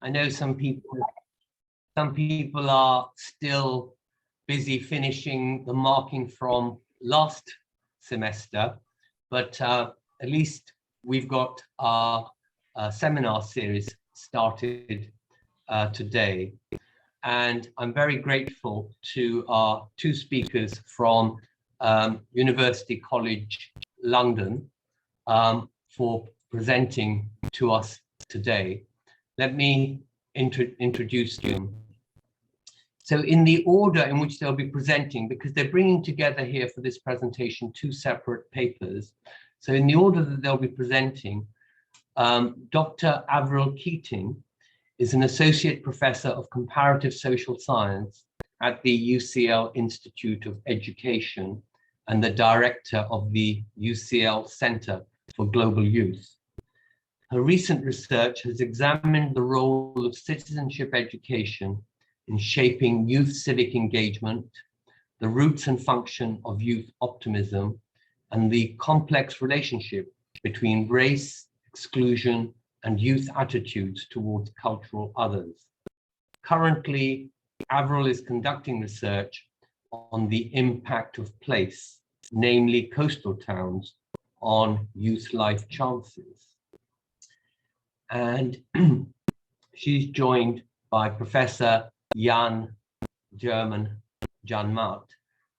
I know some people are still busy finishing the marking from last semester, but at least we've got our seminar series started today. And I'm very grateful to our two speakers from University College London for presenting to us today. Let me introduce them. So in the order in which they'll be presenting, because they're bringing together here for this presentation two separate papers. So in the order that they'll be presenting, Dr. Avril Keating is an associate professor of comparative social science at the UCL Institute of Education and the director of the UCL Center for Global Youth. Her recent research has examined the role of citizenship education in shaping youth civic engagement, the roots and function of youth optimism, and the complex relationship between race, exclusion, and youth attitudes towards cultural others. Currently, Avril is conducting research on the impact of place, namely coastal towns, on youth life chances. And she's joined by Professor Janmaat,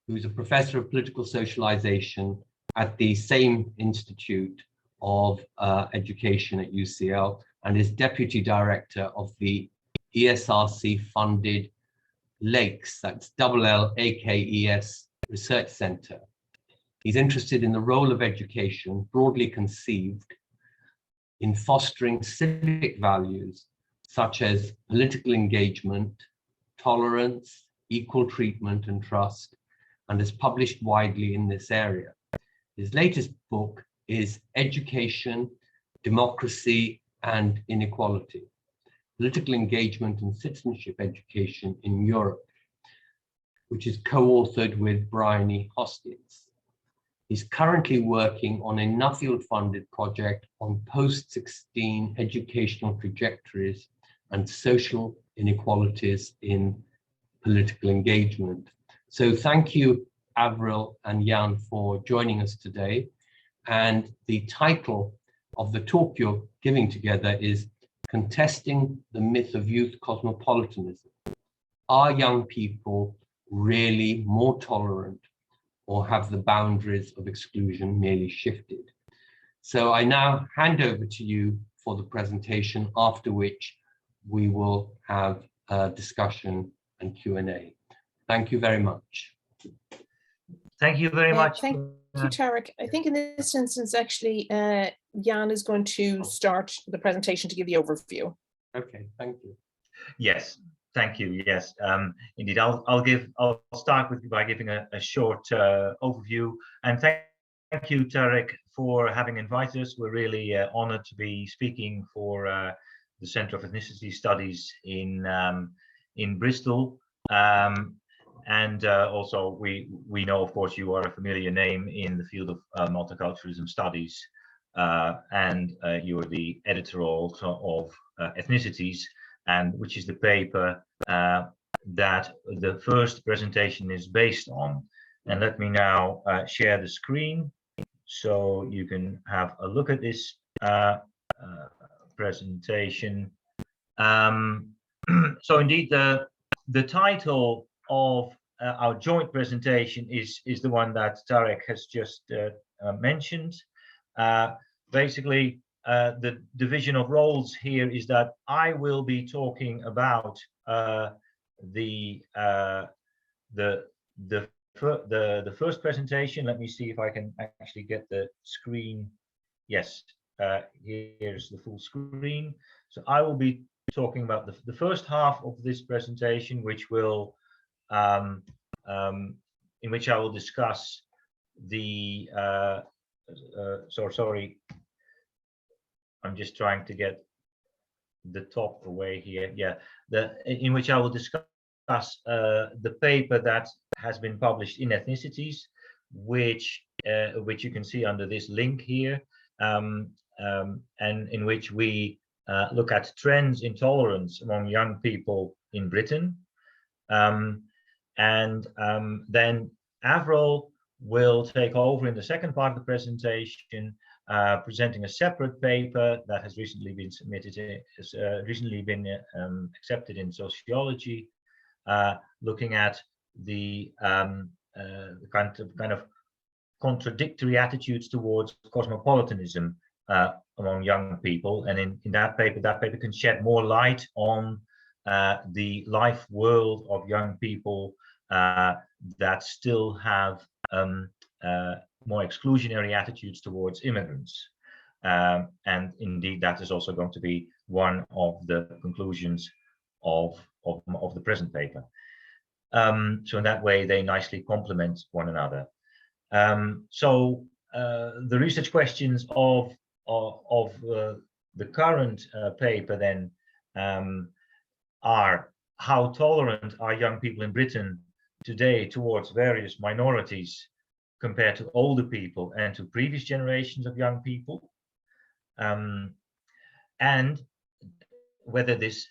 who's a professor of political socialization at the same Institute of Education at UCL and is deputy director of the ESRC funded LAKES, that's LLAKES Research Center. He's interested in the role of education, broadly conceived, in fostering civic values such as political engagement, tolerance, equal treatment, and trust, and is published widely in this area. His latest book is Education, Democracy, and Inequality, Political Engagement and Citizenship Education in Europe, which is co-authored with Bryony Hoskins. He's currently working on a Nuffield-funded project on post-16 educational trajectories and social inequalities in political engagement. So thank you, Avril and Jan, for joining us today. And the title of the talk you're giving together is Contesting the Myth of Youth Cosmopolitanism. Are young people really more tolerant, or have the boundaries of exclusion merely shifted? So I now hand over to you for the presentation, after which we will have a discussion and Q&A. Thank you very much. Thank you very much. Thank you, Tarek. I think in this instance, actually, Jan is going to start the presentation to give the overview. Okay, thank you. Yes, thank you. Yes, indeed. I'll start by giving a short overview, and thank you, Tarek, for having invited us. We're really honored to be speaking for the Center of Ethnicity Studies in Bristol. And also, we know, of course, you are a familiar name in the field of multiculturalism studies, and you are the editor also of Ethnicities, and which is the paper that the first presentation is based on. And let me now share the screen so you can have a look at this presentation. So indeed, the title of our joint presentation is the one that Tarek has just mentioned. Basically, the division of roles here is that I will be talking about the first presentation. Let me see if I can actually get the screen. Yes, here's the full screen. So I will be talking about the first half of this presentation, which will in which I will discuss the sorry, I'm just trying to get the top away here. Yeah, in which I will discuss the paper that has been published in Ethnicities, which you can see under this link here, and in which we look at trends in tolerance among young people in Britain. Then Avril will take over in the second part of the presentation, presenting a separate paper that has recently been submitted, accepted in sociology, looking at the kind of contradictory attitudes towards cosmopolitanism among young people. And in that paper can shed more light on the life world of young people that still have more exclusionary attitudes towards immigrants. And indeed, that is also going to be one of the conclusions of the present paper. So in that way, they nicely complement one another. So the research questions of the current paper then are: how tolerant are young people in Britain today towards various minorities compared to older people and to previous generations of young people, and whether this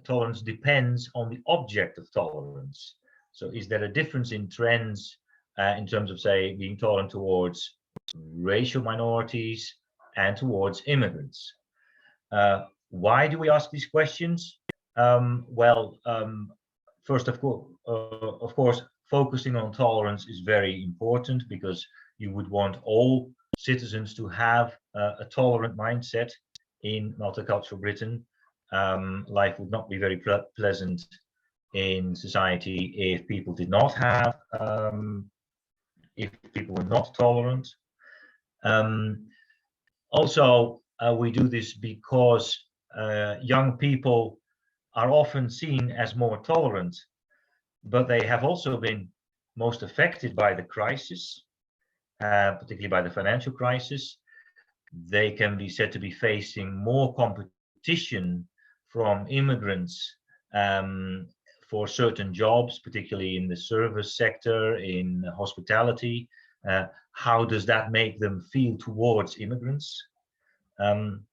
tolerance depends on the object of tolerance. So is there a difference in trends in terms of, say, being tolerant towards racial minorities and towards immigrants? Why do we ask these questions? First, of course, focusing on tolerance is very important, because you would want all citizens to have a tolerant mindset in multicultural Britain. Life would not be very pleasant in society if people did not have, if people were not tolerant. Also, we do this because young people are often seen as more tolerant, but they have also been most affected by the crisis, particularly by the financial crisis. They can be said to be facing more competition from immigrants for certain jobs, particularly in the service sector, in hospitality. How does that make them feel towards immigrants? I'm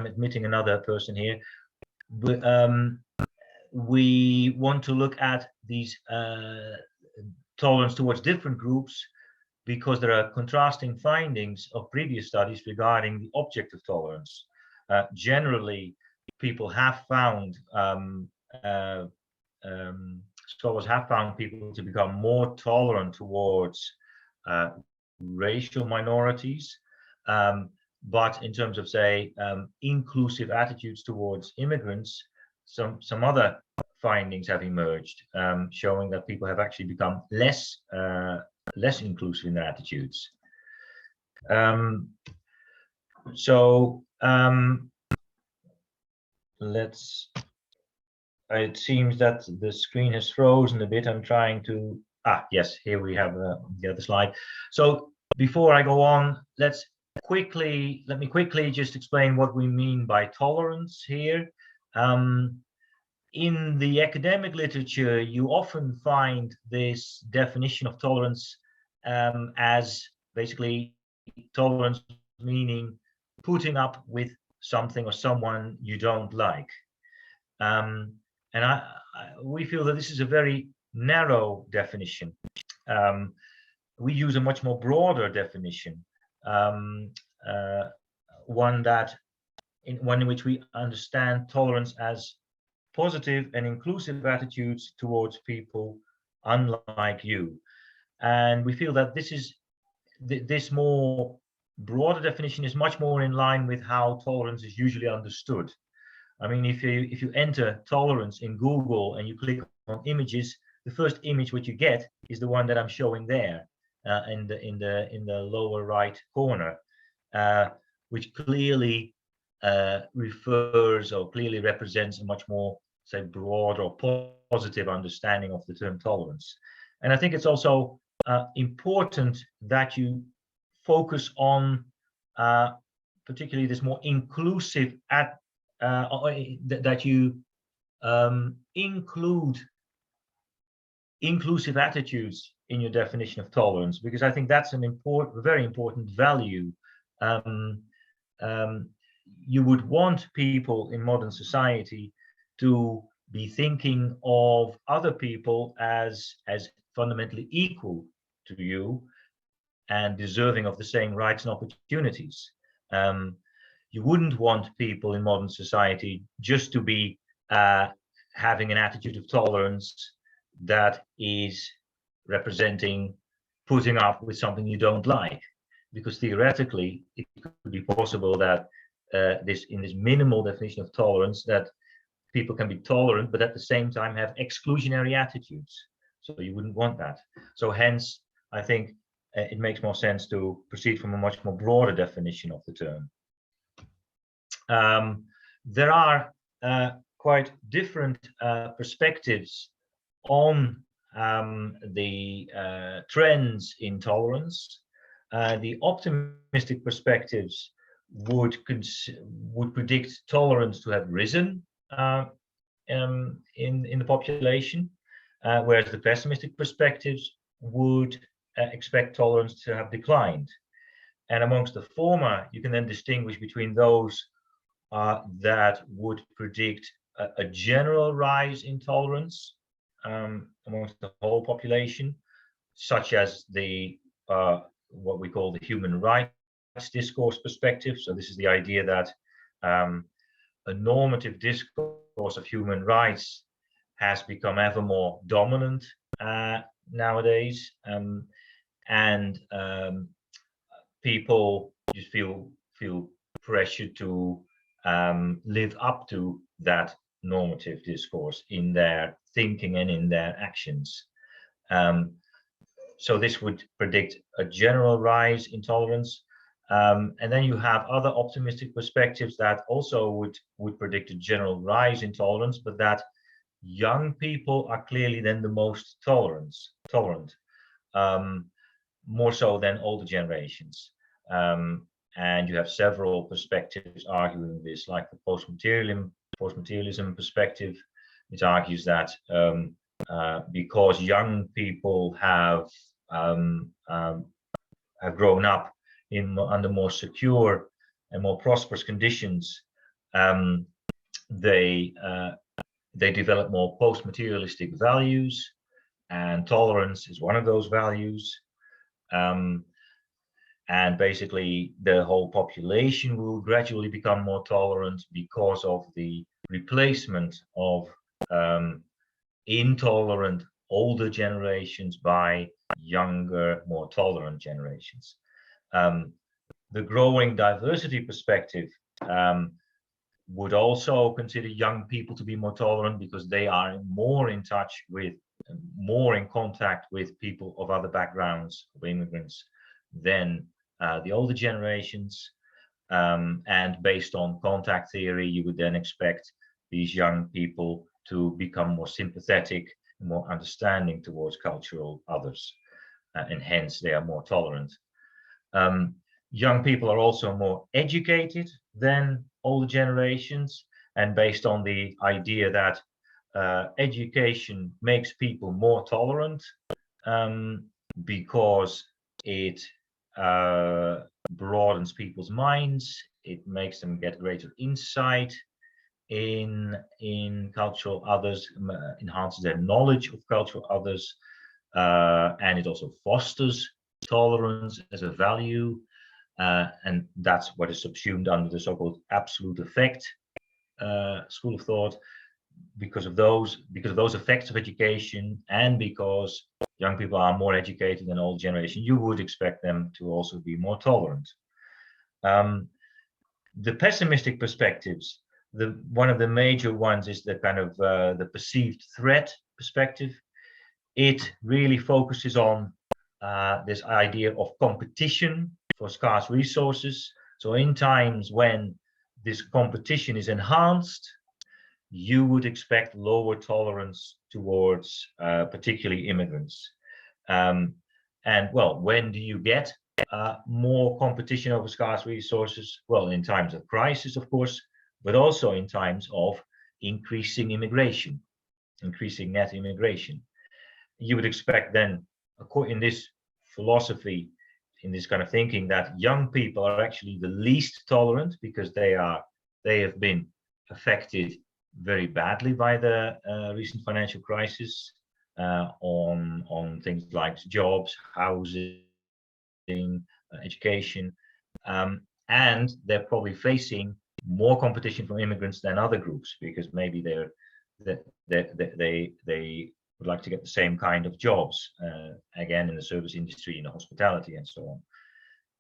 admitting another person here. We want to look at these tolerance towards different groups because there are contrasting findings of previous studies regarding the object of tolerance. Generally, people have found, scholars have found people to become more tolerant towards racial minorities, but in terms of, say, inclusive attitudes towards immigrants, some other findings have emerged, showing that people have actually become less inclusive in their attitudes. It seems that the screen has frozen a bit. I'm trying to, yes, here we have the other slide. So before I go on, let me quickly just explain what we mean by tolerance here. In the academic literature, you often find this definition of tolerance as basically tolerance meaning putting up with something or someone you don't like. We feel that this is a very narrow definition. We use a much more broader definition, one in which we understand tolerance as positive and inclusive attitudes towards people unlike you. And we feel that this more broader definition is much more in line with how tolerance is usually understood. I mean, if you enter tolerance in Google and you click on images, the first image what you get is the one that I'm showing there in the lower right corner, which clearly refers or clearly represents a much more, say, broad or positive understanding of the term tolerance. And I think it's also important that you focus on particularly this more inclusive that you include inclusive attitudes in your definition of tolerance, because I think that's a very important value You would want people in modern society to be thinking of other people as fundamentally equal to you and deserving of the same rights and opportunities. You wouldn't want people in modern society just to be having an attitude of tolerance that is representing putting up with something you don't like, because theoretically it could be possible that in this minimal definition of tolerance, that people can be tolerant but at the same time have exclusionary attitudes. So you wouldn't want that. So hence, I think it makes more sense to proceed from a much more broader definition of the term. There are quite different perspectives on the trends in tolerance. The optimistic perspectives would predict tolerance to have risen in the population, whereas the pessimistic perspectives would expect tolerance to have declined. And amongst the former, you can then distinguish between those that would predict a general rise in tolerance amongst the whole population, such as the what we call the human rights discourse perspective. So this is the idea that a normative discourse of human rights has become ever more dominant nowadays, and people just feel pressured to live up to that normative discourse in their thinking and in their actions. So this would predict a general rise in tolerance. And then you have other optimistic perspectives that also would predict a general rise in tolerance, but that young people are clearly then the most tolerant, more so than older generations. And you have several perspectives arguing this, like the postmaterialism perspective, which argues that because young people have grown up under more secure and more prosperous conditions, they develop more post-materialistic values, and tolerance is one of those values. And basically, the whole population will gradually become more tolerant because of the replacement of intolerant older generations by younger, more tolerant generations. The growing diversity perspective would also consider young people to be more tolerant because they are more in touch with, more in contact with people of other backgrounds, of immigrants, than the older generations. And based on contact theory, you would then expect these young people to become more sympathetic, more understanding towards cultural others, and hence they are more tolerant. Young people are also more educated than older generations, and based on the idea that education makes people more tolerant because it broadens people's minds, it makes them get greater insight in cultural others, enhances their knowledge of cultural others, and it also fosters tolerance as a value, and that's what is subsumed under the so-called absolute effect school of thought. Because of those effects of education, and because young people are more educated than old generation, you would expect them to also be more tolerant. The pessimistic perspectives, one of the major ones is the kind of the perceived threat perspective. It really focuses on this idea of competition for scarce resources. So in times when this competition is enhanced, you would expect lower tolerance towards particularly immigrants. And well, when do you get more competition over scarce resources? Well, in times of crisis, of course, but also in times of increasing immigration, increasing net immigration. You would expect then, in this philosophy, in this kind of thinking that young people are actually the least tolerant because they have been affected very badly by the recent financial crisis on things like jobs, housing, education, and they're probably facing more competition from immigrants than other groups because maybe they would like to get the same kind of jobs again in the service industry, in the hospitality, and so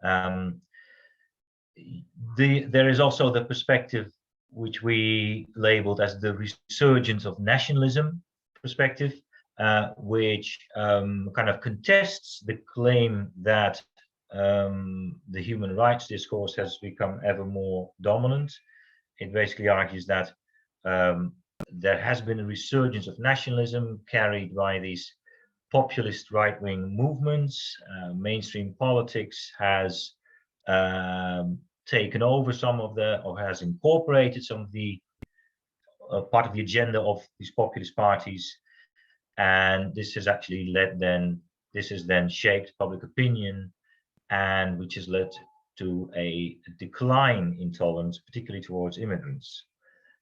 on. There is also the perspective which we labeled as the resurgence of nationalism perspective, which kind of contests the claim that the human rights discourse has become ever more dominant. It basically argues that there has been a resurgence of nationalism carried by these populist right-wing movements. Mainstream politics has taken over some of the, or has incorporated some of the part of the agenda of these populist parties, and this has actually this has then shaped public opinion, and which has led to a decline in tolerance, particularly towards immigrants.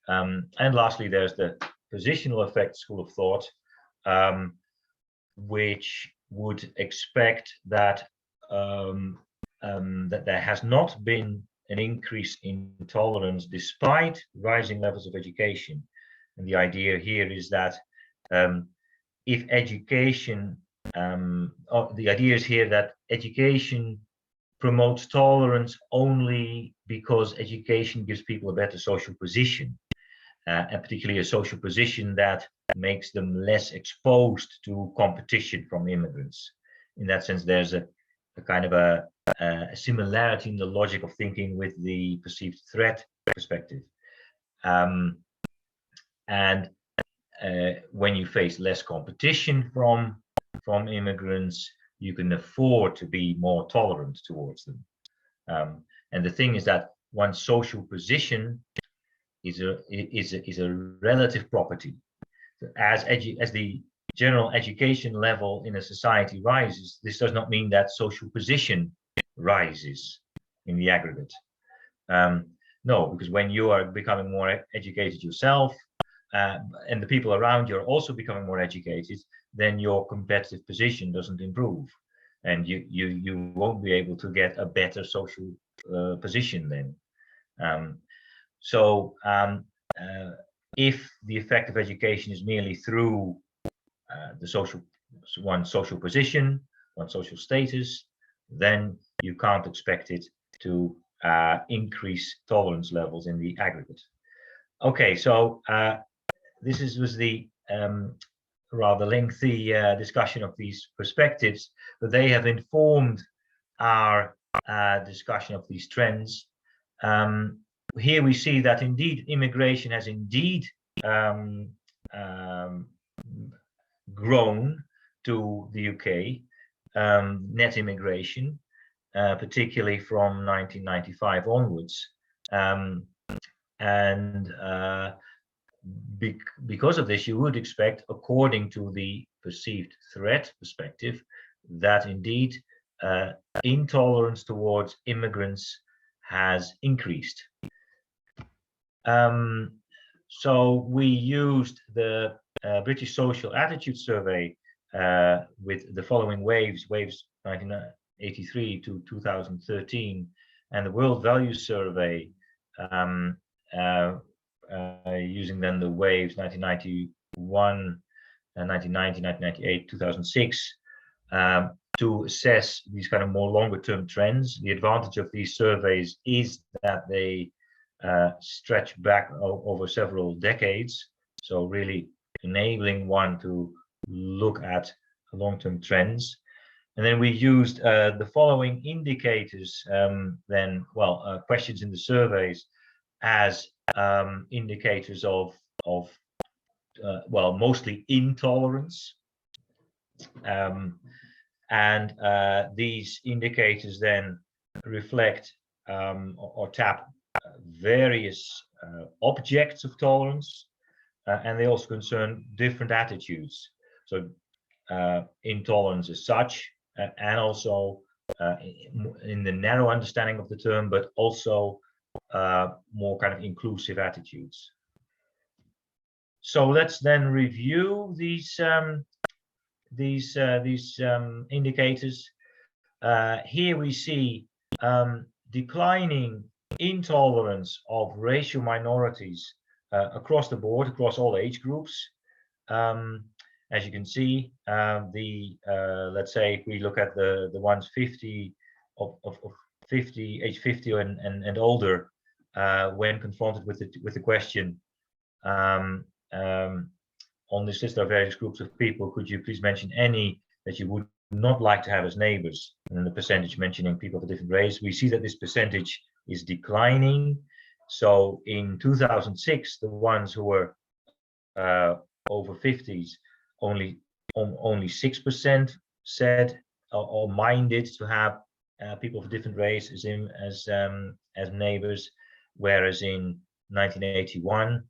And lastly, there's the positional effect school of thought, which would expect that that there has not been an increase in tolerance despite rising levels of education. And the idea here is that if education, the idea is here that education promotes tolerance only because education gives people a better social position, and particularly a social position that makes them less exposed to competition from immigrants. In that sense, there's a kind of a similarity in the logic of thinking with the perceived threat perspective. And when you face less competition from immigrants, you can afford to be more tolerant towards them. And the thing is that one's social position is a relative property. As the general education level in a society rises, this does not mean that social position rises in the aggregate. No, because when you are becoming more educated yourself, and the people around you are also becoming more educated, then your competitive position doesn't improve, and you won't be able to get a better social position then. If the effect of education is merely through one's social position, one's social status, then you can't expect it to increase tolerance levels in the aggregate. Okay, so this was the rather lengthy discussion of these perspectives, but they have informed our discussion of these trends. Here we see that indeed immigration has indeed grown to the UK, net immigration, particularly from 1995 onwards. Because of this, you would expect, according to the perceived threat perspective, that indeed intolerance towards immigrants has increased. So we used the British Social Attitude Survey with the following waves 1983 to 2013, and the World Values Survey using then the waves 1991, 1990, 1998, 2006, to assess these kind of more longer term trends. The advantage of these surveys is that they stretch back over several decades, so really enabling one to look at long-term trends. And then we used the following indicators, questions in the surveys, as indicators of mostly intolerance. These indicators then reflect or tap various objects of tolerance, and they also concern different attitudes. So intolerance as such, and also in the narrow understanding of the term, but also more kind of inclusive attitudes. So let's then review these indicators. Here we see declining intolerance of racial minorities across the board, across all age groups. As you can see, let's say if we look at the ones 50 age 50 and older, when confronted with the question on this list of various groups of people, could you please mention any that you would not like to have as neighbors? And then the percentage mentioning people of a different race. We see that this percentage is declining. So in 2006, the ones who were over 50s, only 6% said or minded to have people of different race as neighbors, whereas in 1981,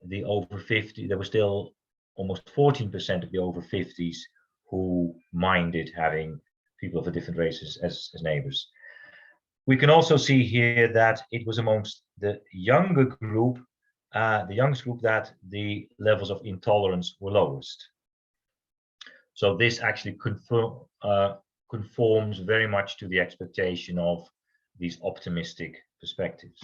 the over 50, there were still almost 14% of the over 50s who minded having people of a different races as neighbors. We can also see here that it was amongst the younger group, the youngest group, that the levels of intolerance were lowest. So this actually conforms very much to the expectation of these optimistic perspectives.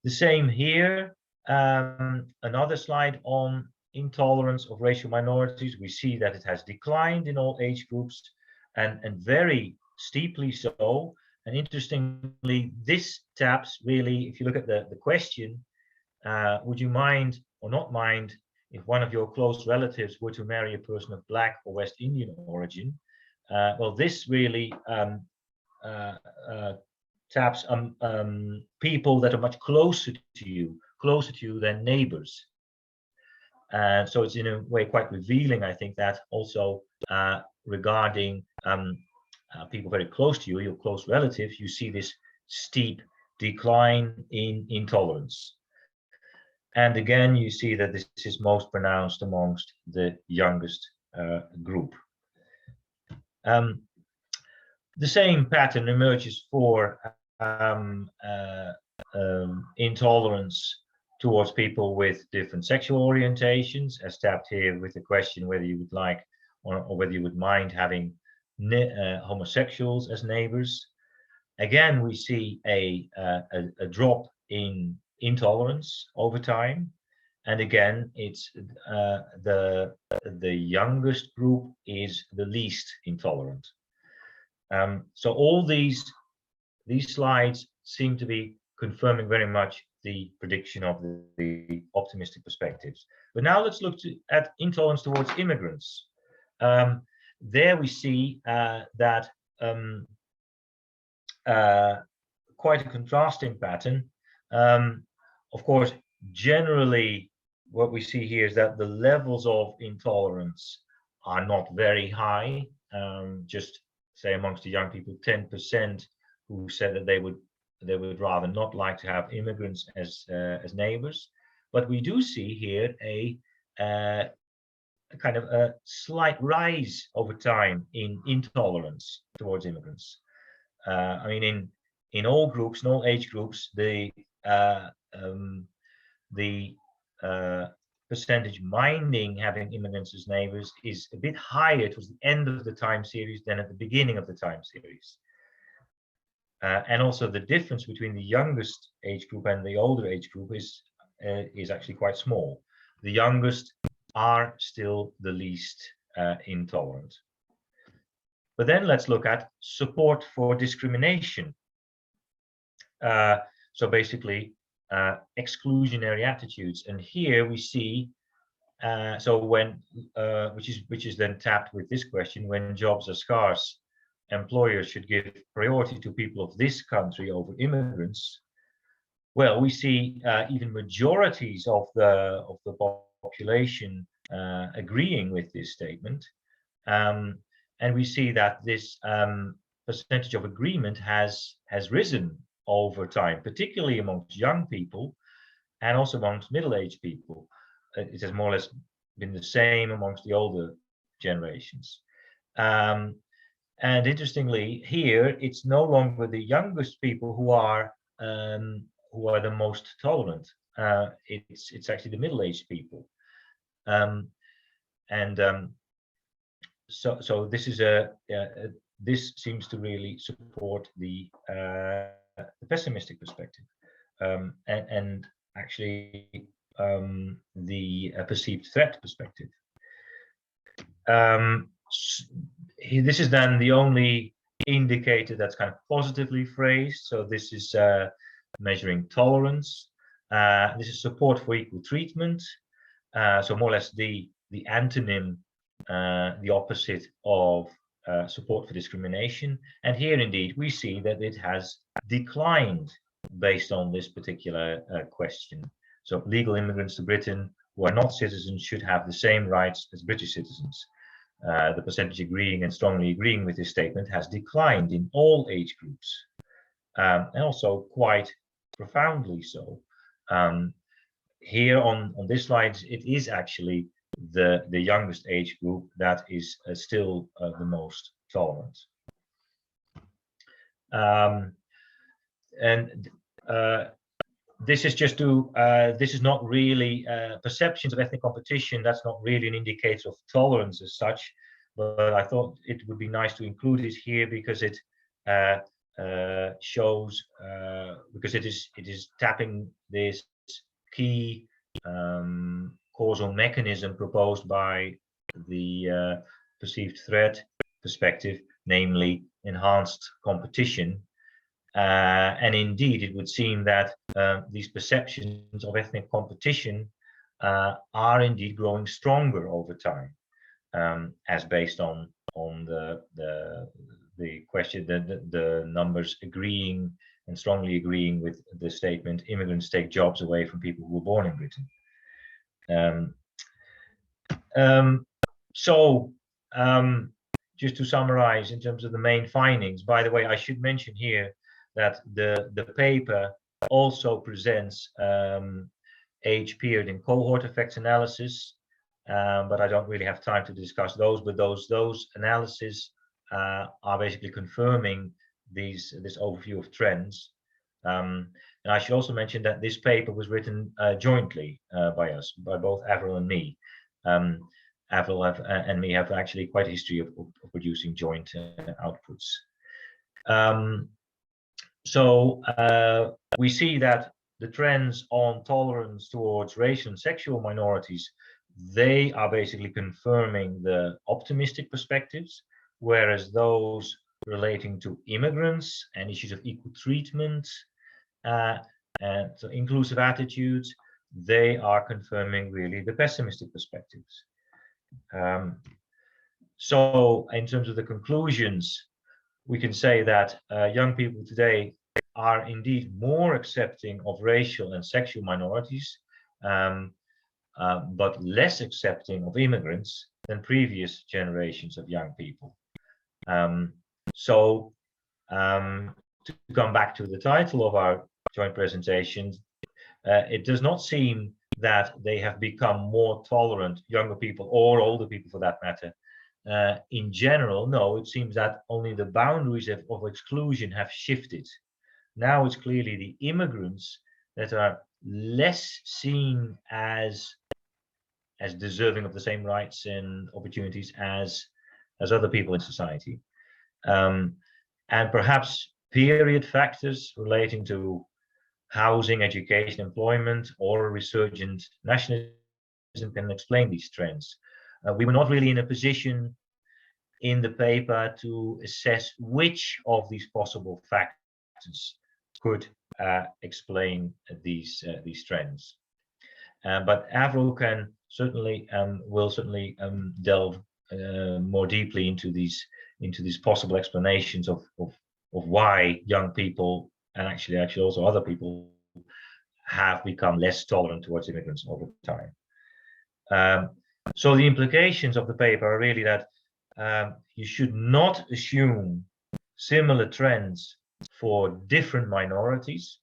The same here, another slide on intolerance of racial minorities. We see that it has declined in all age groups and very steeply so. And interestingly, this taps really, if you look at the question, would you mind or not mind if one of your close relatives were to marry a person of Black or West Indian origin? Well, this really taps people that are much closer to you than neighbors. So it's in a way quite revealing, I think, that also regarding people very close to you, your close relatives, you see this steep decline in intolerance. And again, you see that this is most pronounced amongst the youngest group. The same pattern emerges for intolerance towards people with different sexual orientations, as tapped here with the question whether you would like or whether you would mind having homosexuals as neighbors. Again, we see a drop in intolerance over time, and again, it's the youngest group is the least intolerant. So all these slides seem to be confirming very much the prediction of the optimistic perspectives. But now let's look at intolerance towards immigrants. There we see that quite a contrasting pattern. Of course, generally, what we see here is that the levels of intolerance are not very high. Just say amongst the young people, 10% who said that they would rather not like to have immigrants as neighbors. But we do see here a kind of a slight rise over time in intolerance towards immigrants. I mean, in all groups, in all age groups, the percentage minding having immigrants as neighbors is a bit higher towards the end of the time series than at the beginning of the time series. And also the difference between the youngest age group and the older age group is actually quite small. The youngest are still the least intolerant. But then let's look at support for discrimination. So basically, exclusionary attitudes, and here we see so when which is then tapped with this question: when jobs are scarce, employers should give priority to people of this country over immigrants. Well, we see even majorities of the population agreeing with this statement, and we see that this percentage of agreement has risen over time, particularly amongst young people and also amongst middle-aged people. It has more or less been the same amongst the older generations. And interestingly, here it's no longer the youngest people who are the most tolerant. It's actually the middle-aged people. So this is this seems to really support the pessimistic perspective, and actually the perceived threat perspective. This is then the only indicator that's kind of positively phrased. So this is measuring tolerance. This is support for equal treatment. So more or less the antonym, the opposite of support for discrimination. And here indeed we see that it has declined based on this particular question. So legal immigrants to Britain who are not citizens should have the same rights as British citizens. The percentage agreeing and strongly agreeing with this statement has declined in all age groups, and also quite profoundly so. Here on this slide, it is actually the youngest age group that is still the most tolerant. This is just to this is not really perceptions of ethnic competition. That's not really an indicator of tolerance as such, but I thought it would be nice to include it here because it shows because it is tapping this key causal mechanism proposed by the perceived threat perspective, namely enhanced competition. And indeed, it would seem that these perceptions of ethnic competition are indeed growing stronger over time, as based on the question, the numbers agreeing and strongly agreeing with the statement, immigrants take jobs away from people who were born in Britain. Just to summarize in terms of the main findings, by the way, I should mention here that the paper also presents age period and cohort effects analysis, but I don't really have time to discuss those. But those analyses are basically confirming this overview of trends. And I should also mention that this paper was written jointly by us, by both Avril and me. Avril and me have actually quite a history of producing joint outputs. We see that the trends on tolerance towards racial and sexual minorities, they are basically confirming the optimistic perspectives, whereas those relating to immigrants and issues of equal treatment and inclusive attitudes, they are confirming really the pessimistic perspectives. So in terms of the conclusions, we can say that young people today are indeed more accepting of racial and sexual minorities, but less accepting of immigrants than previous generations of young people. To come back to the title of our joint presentation, it does not seem that they have become more tolerant, younger people or older people for that matter. In general, no, it seems that only the boundaries of exclusion have shifted. Now it's clearly the immigrants that are less seen as deserving of the same rights and opportunities as other people in society. And perhaps period factors relating to housing, education, employment, or a resurgent nationalism can explain these trends. We were not really in a position in the paper to assess which of these possible factors could explain these trends. But Avril can certainly will certainly delve more deeply into these possible explanations of why young people and actually also other people have become less tolerant towards immigrants over time. So the implications of the paper are really that you should not assume similar trends for different minorities.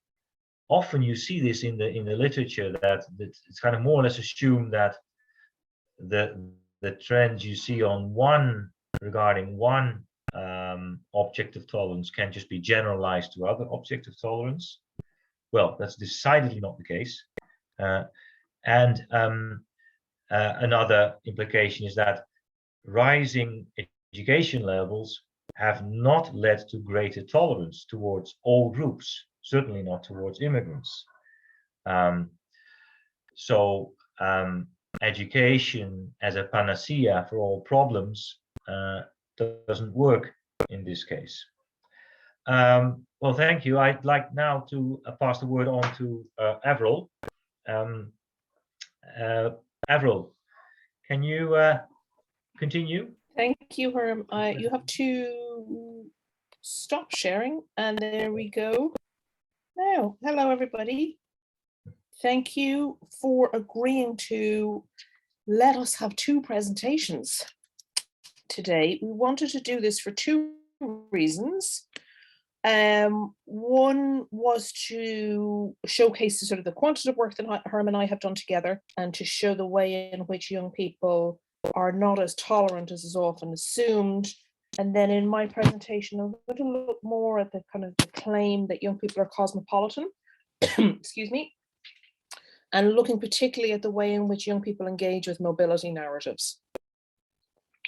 Often you see this in the literature that it's kind of more or less assumed that the trends you see on regarding one object of tolerance can just be generalized to other objects of tolerance. Well, that's decidedly not the case. Another implication is that rising education levels have not led to greater tolerance towards all groups, certainly not towards immigrants. Education as a panacea for all problems doesn't work in this case. Well, thank you. I'd like now to pass the word on to Avril. Avril, can you continue? Thank you, Herm. You have to stop sharing, and there we go. Now, hello, everybody. Thank you for agreeing to let us have two presentations today. We wanted to do this for two reasons. One was to showcase the sort of the quantitative work that Herm and I have done together, and to show the way in which young people are not as tolerant as is often assumed. And then in my presentation, I'm going to look more at the kind of the claim that young people are cosmopolitan, excuse me, and looking particularly at the way in which young people engage with mobility narratives,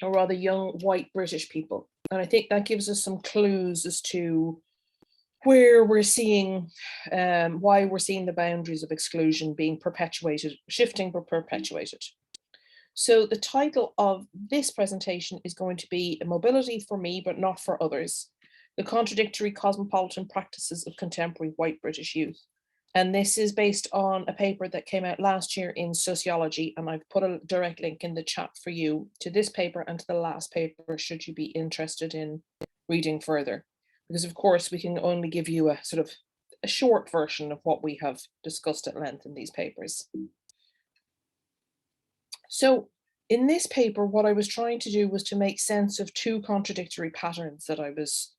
or rather young white British people. And I think that gives us some clues as to where we're seeing, why we're seeing the boundaries of exclusion being perpetuated, shifting but perpetuated. So the title of this presentation is going to be Mobility for Me, but Not for Others, the Contradictory Cosmopolitan Practices of Contemporary White British Youth. And this is based on a paper that came out last year in Sociology, and I've put a direct link in the chat for you to this paper and to the last paper, should you be interested in reading further. Because of course, we can only give you a sort of a short version of what we have discussed at length in these papers. So in this paper, what I was trying to do was to make sense of two contradictory patterns that I was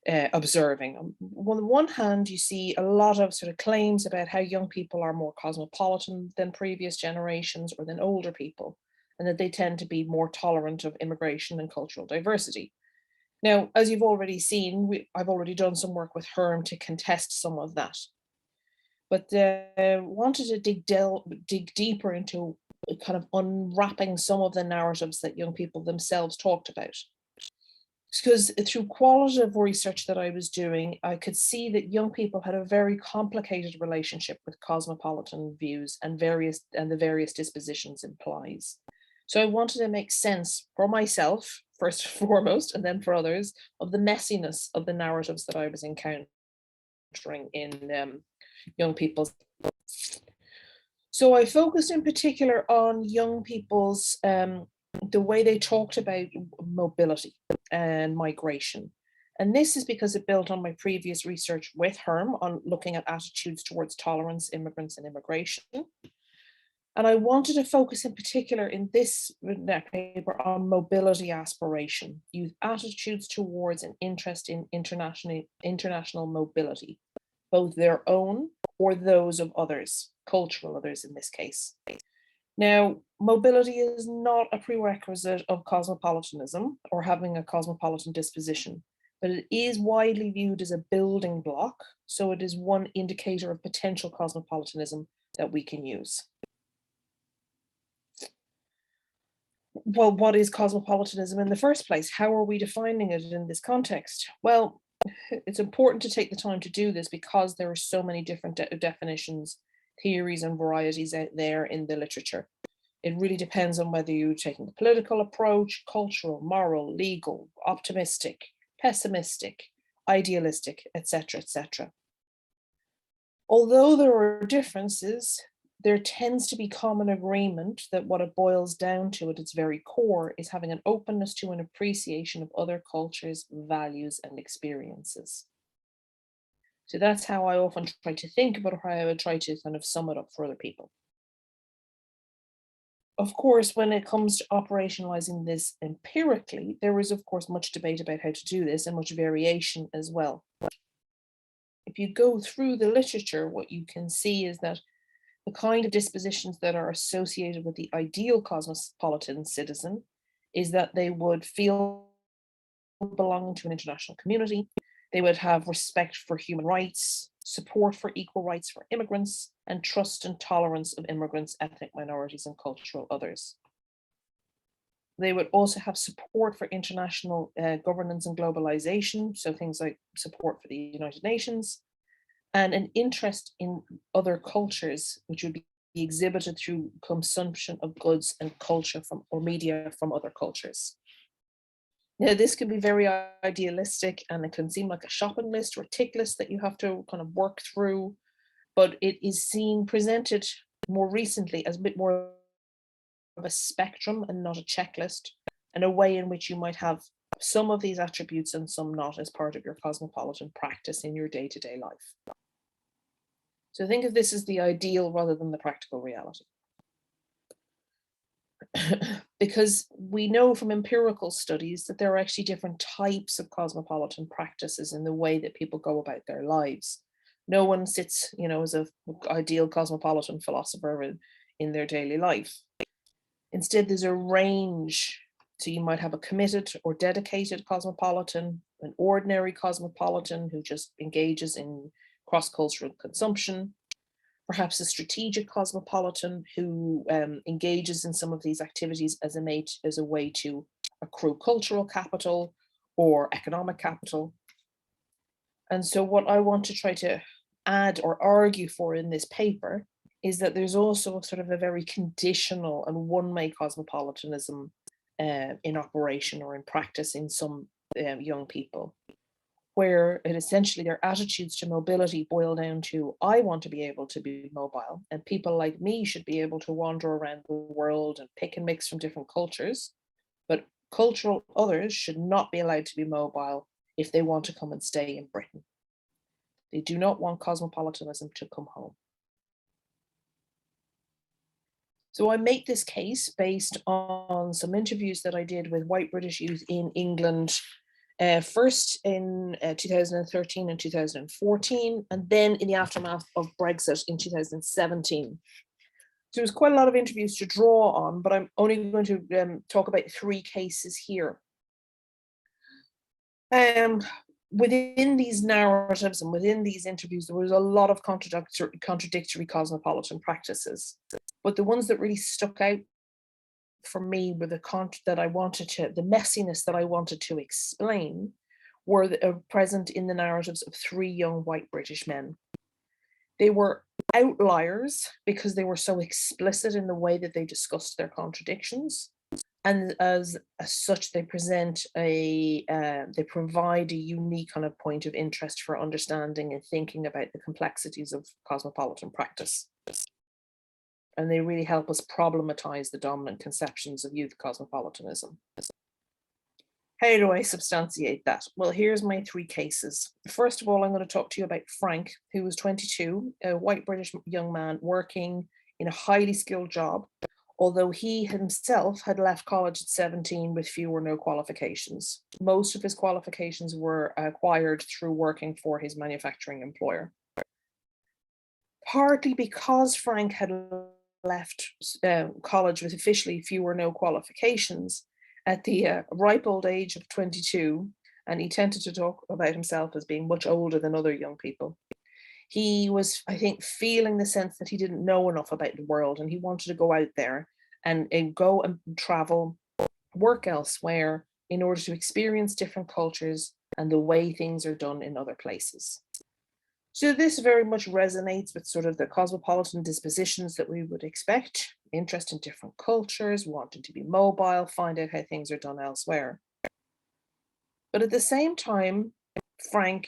observing. On the one hand, you see a lot of sort of claims about how young people are more cosmopolitan than previous generations or than older people, and that they tend to be more tolerant of immigration and cultural diversity. Now, as you've already seen, I've already done some work with Herm to contest some of that, but wanted to dig deeper into kind of unwrapping some of the narratives that young people themselves talked about. Because through qualitative research that I was doing, I could see that young people had a very complicated relationship with cosmopolitan views and the various dispositions implies. So I wanted to make sense for myself, first and foremost, and then for others, of the messiness of the narratives that I was encountering in young people's. So I focused in particular on young people's, the way they talked about mobility and migration. And this is because it built on my previous research with Herm on looking at attitudes towards tolerance, immigrants, and immigration. And I wanted to focus in particular in this paper on mobility aspiration, youth attitudes towards an interest in international mobility, both their own or those of others, cultural others in this case. Now, mobility is not a prerequisite of cosmopolitanism or having a cosmopolitan disposition, but it is widely viewed as a building block. So it is one indicator of potential cosmopolitanism that we can use. Well, what is cosmopolitanism in the first place? How are we defining it in this context? Well, it's important to take the time to do this because there are so many different definitions, theories, and varieties out there in the literature. It really depends on whether you're taking the political approach, cultural, moral, legal, optimistic, pessimistic, idealistic, etc., etc. Although there are differences, there tends to be common agreement that what it boils down to at its very core is having an openness to an appreciation of other cultures, values, and experiences. So that's how I often try to think about how I would try to kind of sum it up for other people. Of course, when it comes to operationalizing this empirically, there is, of course, much debate about how to do this and much variation as well. If you go through the literature, what you can see is that the kind of dispositions that are associated with the ideal cosmopolitan citizen is that they would feel belonging to an international community. They would have respect for human rights, support for equal rights for immigrants, and trust and tolerance of immigrants, ethnic minorities, and cultural others. They would also have support for international governance and globalization, so things like support for the United Nations, and an interest in other cultures, which would be exhibited through consumption of goods and culture from or media from other cultures. Now, this can be very idealistic and it can seem like a shopping list or a tick list that you have to kind of work through, but it is presented more recently as a bit more of a spectrum and not a checklist, and a way in which you might have some of these attributes and some not as part of your cosmopolitan practice in your day-to-day life. So think of this as the ideal rather than the practical reality. Because we know from empirical studies that there are actually different types of cosmopolitan practices in the way that people go about their lives. No one sits, as an ideal cosmopolitan philosopher in their daily life. Instead, there's a range. So you might have a committed or dedicated cosmopolitan, an ordinary cosmopolitan who just engages in cross-cultural consumption, perhaps a strategic cosmopolitan who engages in some of these activities as a way to accrue cultural capital or economic capital. And so what I want to try to add or argue for in this paper is that there's also sort of a very conditional and one-way cosmopolitanism in operation or in practice in some young people, where essentially their attitudes to mobility boil down to, I want to be able to be mobile, and people like me should be able to wander around the world and pick and mix from different cultures, but cultural others should not be allowed to be mobile if they want to come and stay in Britain. They do not want cosmopolitanism to come home. So I make this case based on some interviews that I did with white British youth in England, first in 2013 and 2014, and then in the aftermath of Brexit in 2017. So there's quite a lot of interviews to draw on, but I'm only going to talk about 3 cases here. Within these narratives and within these interviews, there was a lot of contradictory cosmopolitan practices, but the ones that really stuck out for me were the messiness that I wanted to explain were present in the narratives of 3 young white British men. They were outliers because they were so explicit in the way that they discussed their contradictions. And as such, they provide a unique kind of point of interest for understanding and thinking about the complexities of cosmopolitan practice. And they really help us problematize the dominant conceptions of youth cosmopolitanism. How do I substantiate that? Well, here's my 3 cases. First of all, I'm going to talk to you about Frank, who was 22, a white British young man working in a highly skilled job, although he himself had left college at 17 with few or no qualifications. Most of his qualifications were acquired through working for his manufacturing employer. Partly because Frank had left college with officially few or no qualifications at the ripe old age of 22, and he tended to talk about himself as being much older than other young people. He was, I think, feeling the sense that he didn't know enough about the world, and he wanted to go out there and go and travel, work elsewhere in order to experience different cultures and the way things are done in other places. So this very much resonates with sort of the cosmopolitan dispositions that we would expect: interest in different cultures, wanting to be mobile, find out how things are done elsewhere. But at the same time, Frank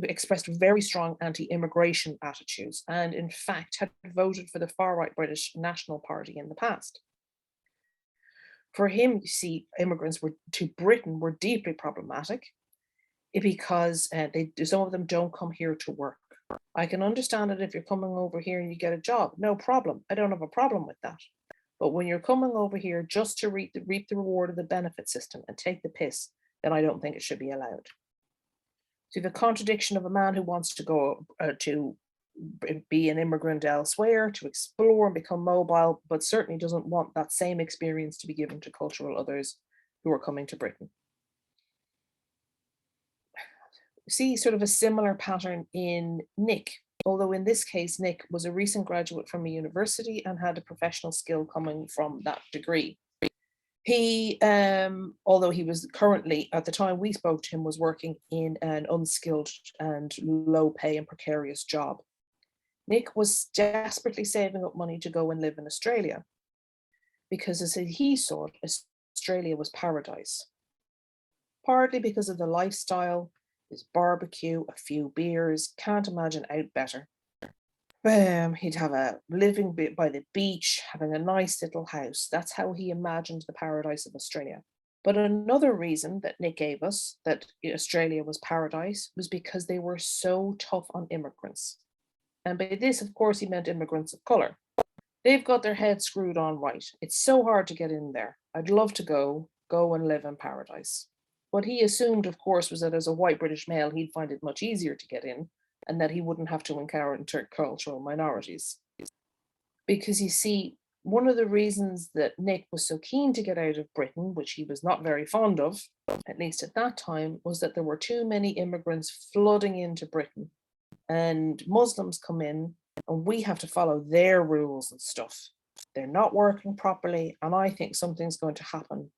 expressed very strong anti-immigration attitudes, and in fact had voted for the far-right British National Party in the past. For him, you see, immigrants to Britain were deeply problematic because some of them don't come here to work. I can understand it if you're coming over here and you get a job, no problem. I don't have a problem with that. But when you're coming over here just to reap the reward of the benefit system and take the piss, then I don't think it should be allowed. So the contradiction of a man who wants to go to be an immigrant elsewhere, to explore and become mobile, but certainly doesn't want that same experience to be given to cultural others, who were coming to Britain. See sort of a similar pattern in Nick, although in this case, Nick was a recent graduate from a university and had a professional skill coming from that degree. He, although he was currently, at the time we spoke to him, was working in an unskilled and low pay and precarious job. Nick was desperately saving up money to go and live in Australia because, as he saw it, Australia was paradise. Partly because of the lifestyle, his barbecue, a few beers, can't imagine out better. He'd have a living by the beach, having a nice little house. That's how he imagined the paradise of Australia. But another reason that Nick gave us that Australia was paradise was because they were so tough on immigrants. And by this, of course, he meant immigrants of colour. They've got their heads screwed on right. It's so hard to get in there. I'd love to go and live in paradise. What he assumed, of course, was that as a white British male, he'd find it much easier to get in and that he wouldn't have to encounter cultural minorities. Because you see, one of the reasons that Nick was so keen to get out of Britain, which he was not very fond of, at least at that time, was that there were too many immigrants flooding into Britain. And Muslims come in and we have to follow their rules and stuff. They're not working properly, and I think something's going to happen.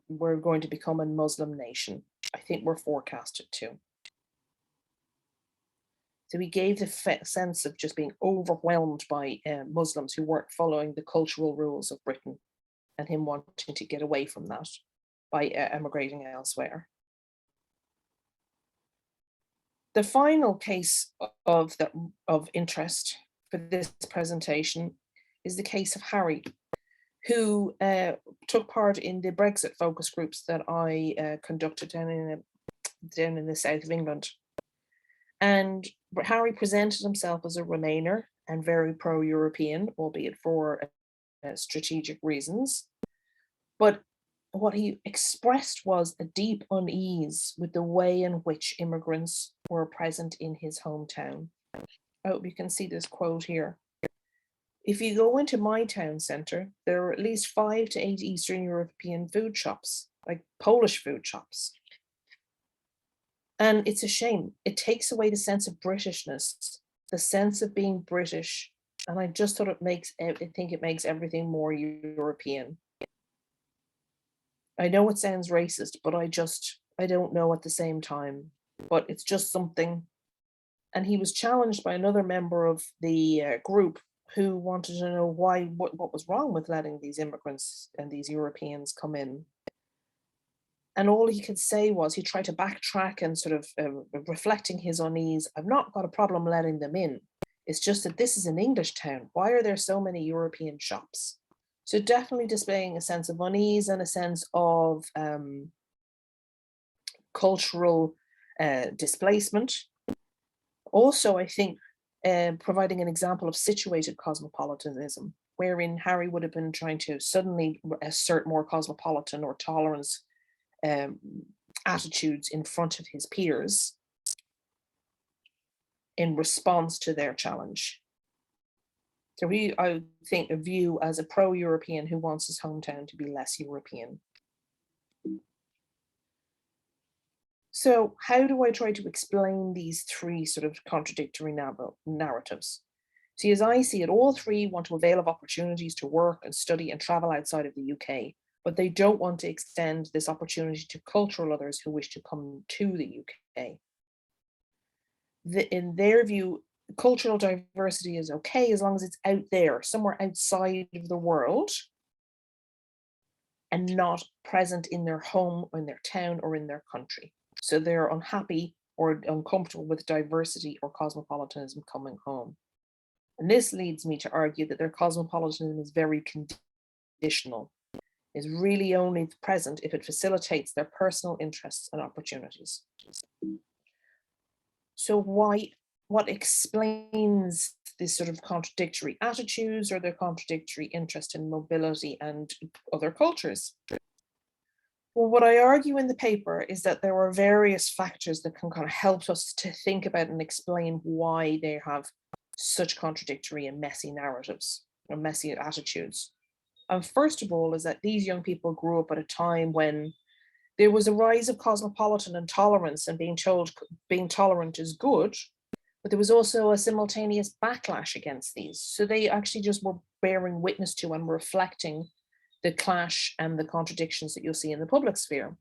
We're going to become a Muslim nation. I think we're forecasted to. So he gave the sense of just being overwhelmed by Muslims who weren't following the cultural rules of Britain, and him wanting to get away from that by emigrating elsewhere. The final case of interest for this presentation is the case of Harry, who took part in the Brexit focus groups that I conducted down in the south of England. And Harry presented himself as a Remainer and very pro-European, albeit for strategic reasons. But what he expressed was a deep unease with the way in which immigrants were present in his hometown. I hope you can see this quote here. If you go into my town centre, there are at least 5 to 8 Eastern European food shops, like Polish food shops. And it's a shame. It takes away the sense of Britishness, the sense of being British. And I just thought I think it makes everything more European. I know it sounds racist, but I don't know at the same time, but it's just something. And he was challenged by another member of the group who wanted to know what was wrong with letting these immigrants and these Europeans come in. And all he could say was, he tried to backtrack and sort of reflecting his unease. I've not got a problem letting them in. It's just that this is an English town. Why are there so many European shops? So definitely displaying a sense of unease and a sense of cultural displacement. Also, I think providing an example of situated cosmopolitanism, wherein Harry would have been trying to suddenly assert more cosmopolitan or tolerance attitudes in front of his peers in response to their challenge. So I think, a view as a pro-European who wants his hometown to be less European. So how do I try to explain these three sort of contradictory narratives? See, as I see it, all three want to avail of opportunities to work and study and travel outside of the UK, but they don't want to extend this opportunity to cultural others who wish to come to the UK. In their view, cultural diversity is okay as long as it's out there, somewhere outside of the world, and not present in their home or in their town or in their country. So they're unhappy or uncomfortable with diversity or cosmopolitanism coming home. And this leads me to argue that their cosmopolitanism is very conditional, is really only present if it facilitates their personal interests and opportunities. So what explains this sort of contradictory attitudes or their contradictory interest in mobility and other cultures? Well, what I argue in the paper is that there are various factors that can kind of help us to think about and explain why they have such contradictory and messy narratives or messy attitudes. And first of all is that these young people grew up at a time when there was a rise of cosmopolitan intolerance and being told being tolerant is good, but there was also a simultaneous backlash against these. So they actually just were bearing witness to and reflecting the clash and the contradictions that you'll see in the public sphere.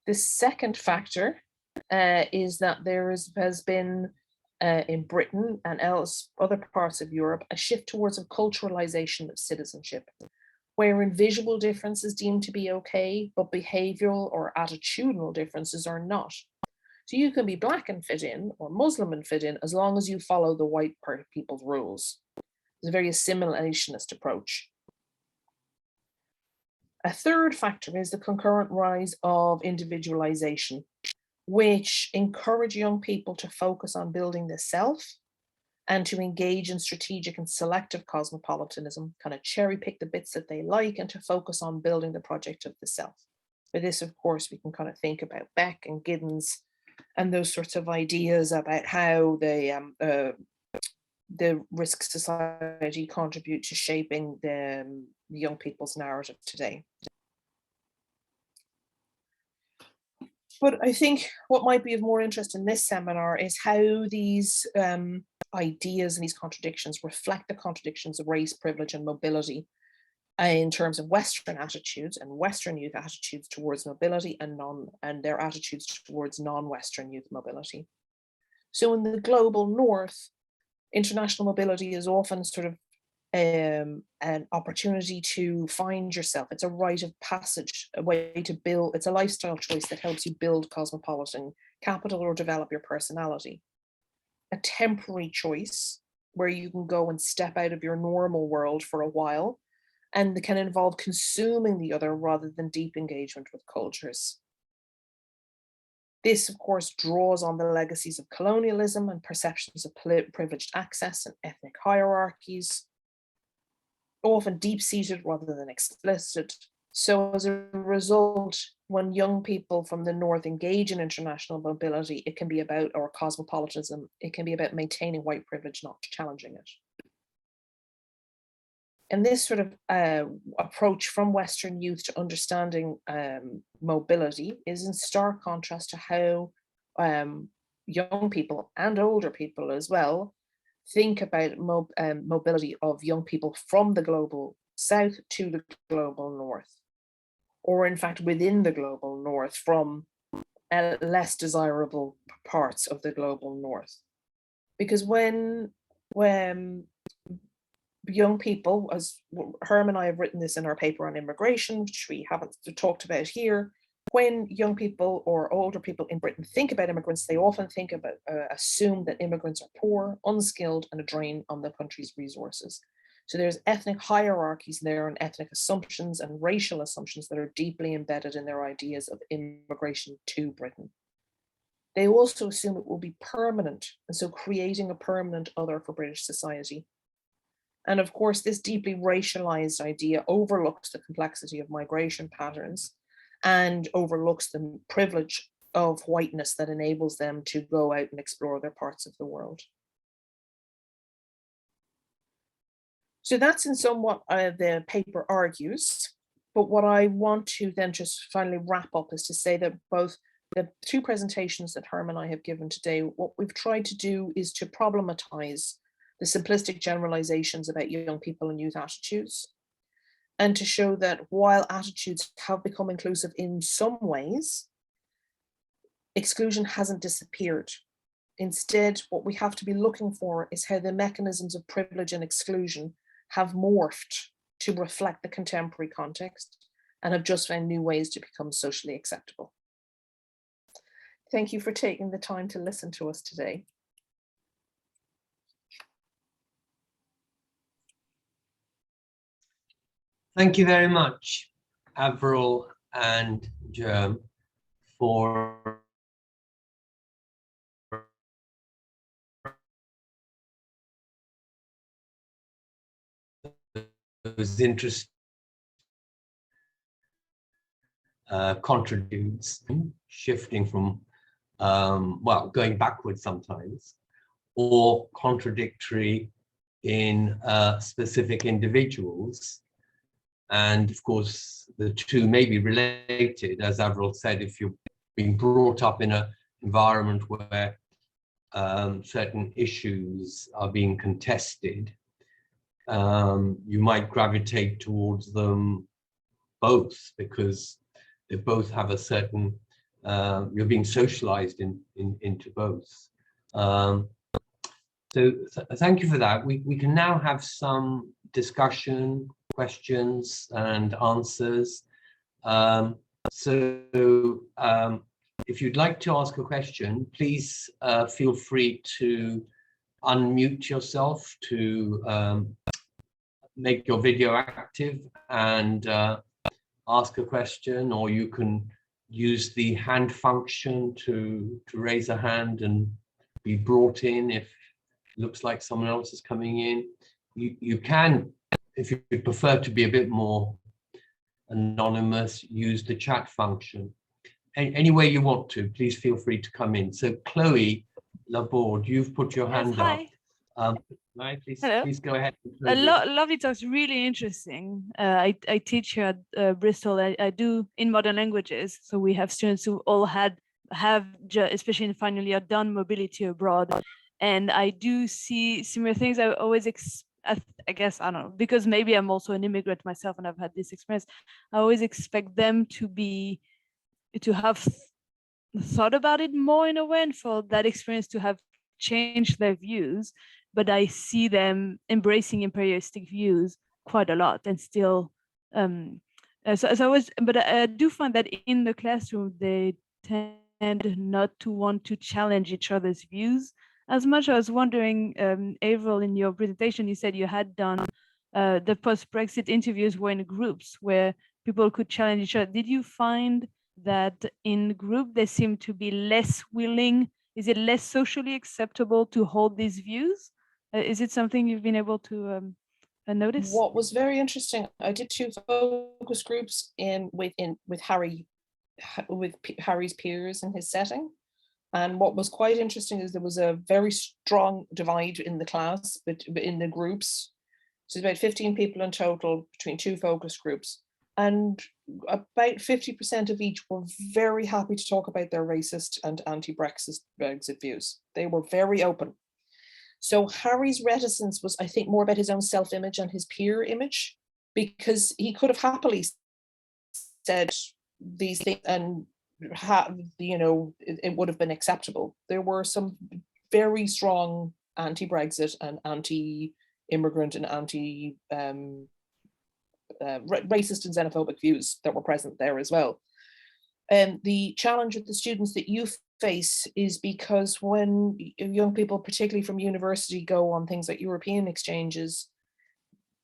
The second factor is that there has been in Britain and other parts of Europe, a shift towards a culturalization of citizenship, wherein visual difference is deemed to be okay, but behavioral or attitudinal differences are not. So you can be Black and fit in, or Muslim and fit in, as long as you follow the white people's rules. It's a very assimilationist approach. A third factor is the concurrent rise of individualization, which encourage young people to focus on building the self and to engage in strategic and selective cosmopolitanism, kind of cherry pick the bits that they like and to focus on building the project of the self. For this, of course, we can kind of think about Beck and Giddens and those sorts of ideas about how the risk society contribute to shaping the young people's narrative today. But I think what might be of more interest in this seminar is how these ideas and these contradictions reflect the contradictions of race, privilege, and mobility in terms of Western attitudes and Western youth attitudes towards mobility and their attitudes towards non-Western youth mobility. So in the global North, international mobility is often sort of an opportunity to find yourself. It's a rite of passage, a way to build, it's a lifestyle choice that helps you build cosmopolitan capital or develop your personality. A temporary choice where you can go and step out of your normal world for a while, and it can involve consuming the other rather than deep engagement with cultures. This, of course, draws on the legacies of colonialism and perceptions of privileged access and ethnic hierarchies, often deep-seated rather than explicit. So as a result, when young people from the North engage in international mobility, it can be about, or cosmopolitanism, it can be about maintaining white privilege, not challenging it. And this sort of approach from Western youth to understanding mobility is in stark contrast to how young people and older people as well think about mobility of young people from the global South to the global North, or in fact within the global North from less desirable parts of the global North. Because when young people, as Herm and I have written this in our paper on immigration, which we haven't talked about here, when young people or older people in Britain think about immigrants, they often think about, assume that immigrants are poor, unskilled, and a drain on the country's resources. So there's ethnic hierarchies there and ethnic assumptions and racial assumptions that are deeply embedded in their ideas of immigration to Britain. They also assume it will be permanent, and so creating a permanent other for British society. And of course, this deeply racialized idea overlooks the complexity of migration patterns and overlooks the privilege of whiteness that enables them to go out and explore other parts of the world. So that's in somewhat the paper argues, but what I want to then just finally wrap up is to say that both the two presentations that Herm and I have given today, what we've tried to do is to problematize the simplistic generalizations about young people and youth attitudes, and to show that while attitudes have become inclusive in some ways, exclusion hasn't disappeared. Instead, what we have to be looking for is how the mechanisms of privilege and exclusion have morphed to reflect the contemporary context and have just found new ways to become socially acceptable. Thank you for taking the time to listen to us today. Thank you very much, Avril and Germ, for those interesting contradictions, shifting from, well, going backwards sometimes, or contradictory in specific individuals And of course, the two may be related, as Avril said. If you're being brought up in an environment where certain issues are being contested, you might gravitate towards them both, because they both have a certain, you're being socialized into both. So thank you for that. We can now have some discussion, questions and answers. If you'd like to ask a question, please feel free to unmute yourself, to make your video active and ask a question, or you can use the hand function to raise a hand and be brought in if it looks like someone else is coming in. You can, if you prefer to be a bit more anonymous, use the chat function. Any way you want to, please feel free to come in. So Chloe Laborde, you've put your hand up. Right, please go ahead. Lovely talks, really interesting. I teach here at Bristol. I do in modern languages, so we have students who all have especially in final year, done mobility abroad, and I do see similar things. I always I guess, I don't know, because maybe I'm also an immigrant myself and I've had this experience. I always expect them to have thought about it more in a way, and for that experience to have changed their views. But I see them embracing imperialistic views quite a lot, and still. But I do find that in the classroom they tend not to want to challenge each other's views as much. I was wondering, Avril, in your presentation, you said you had done the post-Brexit interviews were in groups where people could challenge each other. Did you find that in group they seem to be less willing? Is it less socially acceptable to hold these views? Is it something you've been able to notice? What was very interesting, I did 2 focus groups with Harry's peers in his setting. And what was quite interesting is there was a very strong divide in the class, but in the groups. So about 15 people in total between 2 focus groups. And about 50% of each were very happy to talk about their racist and anti-Brexit views. They were very open. So Harry's reticence was, I think, more about his own self-image and his peer image, because he could have happily said these things and it would have been acceptable. There were some very strong anti-Brexit and anti-immigrant and racist and xenophobic views that were present there as well. And the challenge with the students that you face is because when young people, particularly from university, go on things like European exchanges,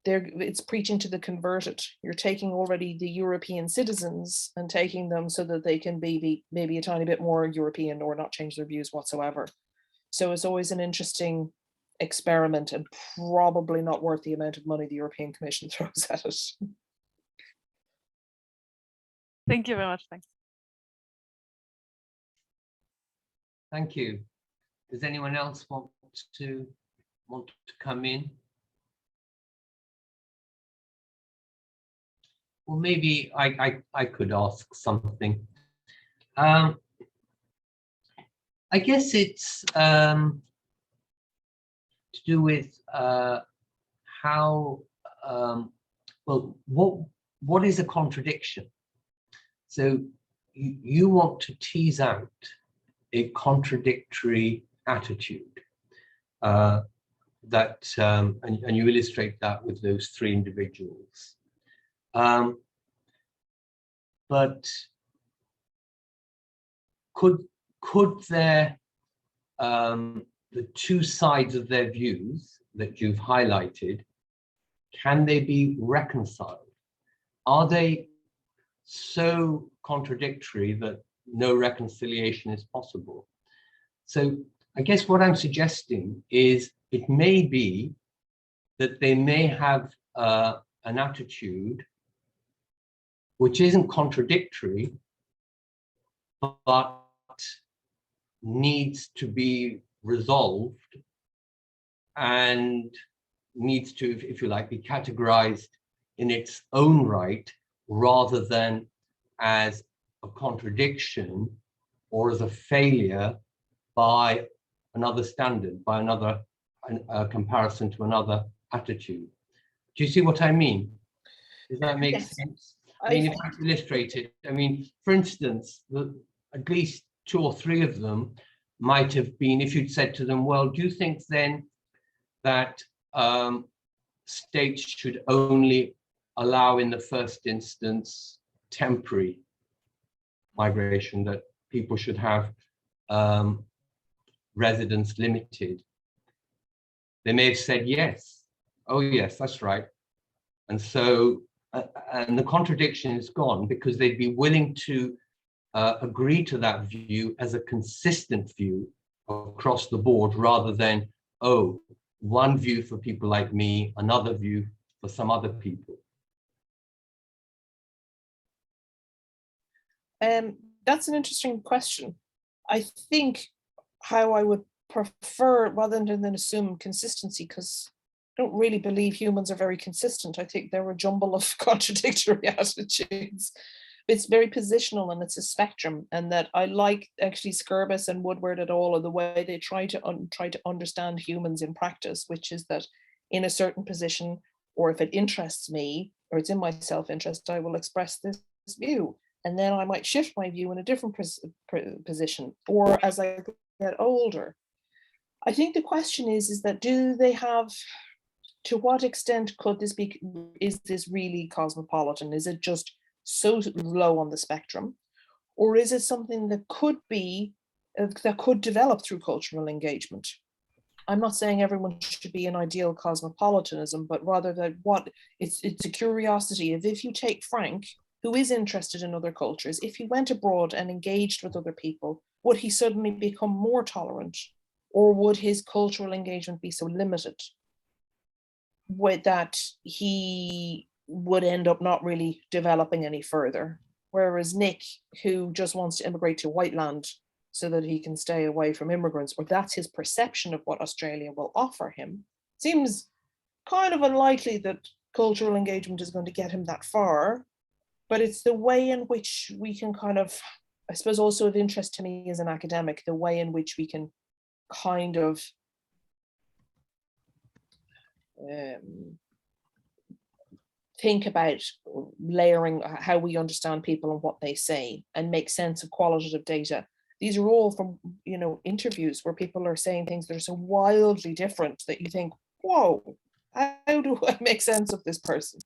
it's preaching to the converted. You're taking already the European citizens and taking them so that they can be maybe a tiny bit more European or not change their views whatsoever. So it's always an interesting experiment, and probably not worth the amount of money the European Commission throws at it. Thank you very much. Thanks. Thank you. Does anyone else want to come in? Well, maybe I could ask something. I guess it's to do with how, well, what is a contradiction? So you want to tease out a contradictory attitude that, and you illustrate that with those 3 individuals. But could there, the 2 sides of their views that you've highlighted, can they be reconciled? Are they so contradictory that no reconciliation is possible? So I guess what I'm suggesting is it may be that they may have an attitude which isn't contradictory, but needs to be resolved and needs to, if you like, be categorized in its own right, rather than as a contradiction or as a failure by another standard, by another comparison to another attitude. Do you see what I mean? Does that make Yes. sense? I mean, if I illustrate it, I mean, for instance, at least 2 or 3 of them might have been, if you'd said to them, well, do you think then that states should only allow in the first instance temporary migration, that people should have residence limited? They may have said yes. Oh yes, that's right. And so, and the contradiction is gone, because they'd be willing to agree to that view as a consistent view across the board, rather than, oh, one view for people like me, another view for some other people. That's an interesting question. I think how I would prefer, rather than assume consistency, because I don't really believe humans are very consistent. I think they're a jumble of contradictory attitudes. It's very positional and it's a spectrum, and that I like actually Scarce and Woodward et al. The way they try to understand humans in practice, which is that in a certain position, or if it interests me or it's in my self-interest, I will express this view, and then I might shift my view in a different position, or as I get older. I think the question is that do they have, to what extent could this be, is this really cosmopolitan? Is it just so low on the spectrum? Or is it something that could be, that could develop through cultural engagement? I'm not saying everyone should be an ideal cosmopolitanism, but rather that it's a curiosity. If you take Frank, who is interested in other cultures, if he went abroad and engaged with other people, would he suddenly become more tolerant? Or would his cultural engagement be so limited with that he would end up not really developing any further? Whereas Nick, who just wants to immigrate to white land so that he can stay away from immigrants, or that's his perception of what Australia will offer him, seems kind of unlikely that cultural engagement is going to get him that far. But it's the way in which we can kind of, I suppose also of interest to me as an academic, the way in which we can kind of think about layering how we understand people and what they say, and make sense of qualitative data. These are all from, you know, interviews where people are saying things that are so wildly different that you think, whoa, how do I make sense of this person?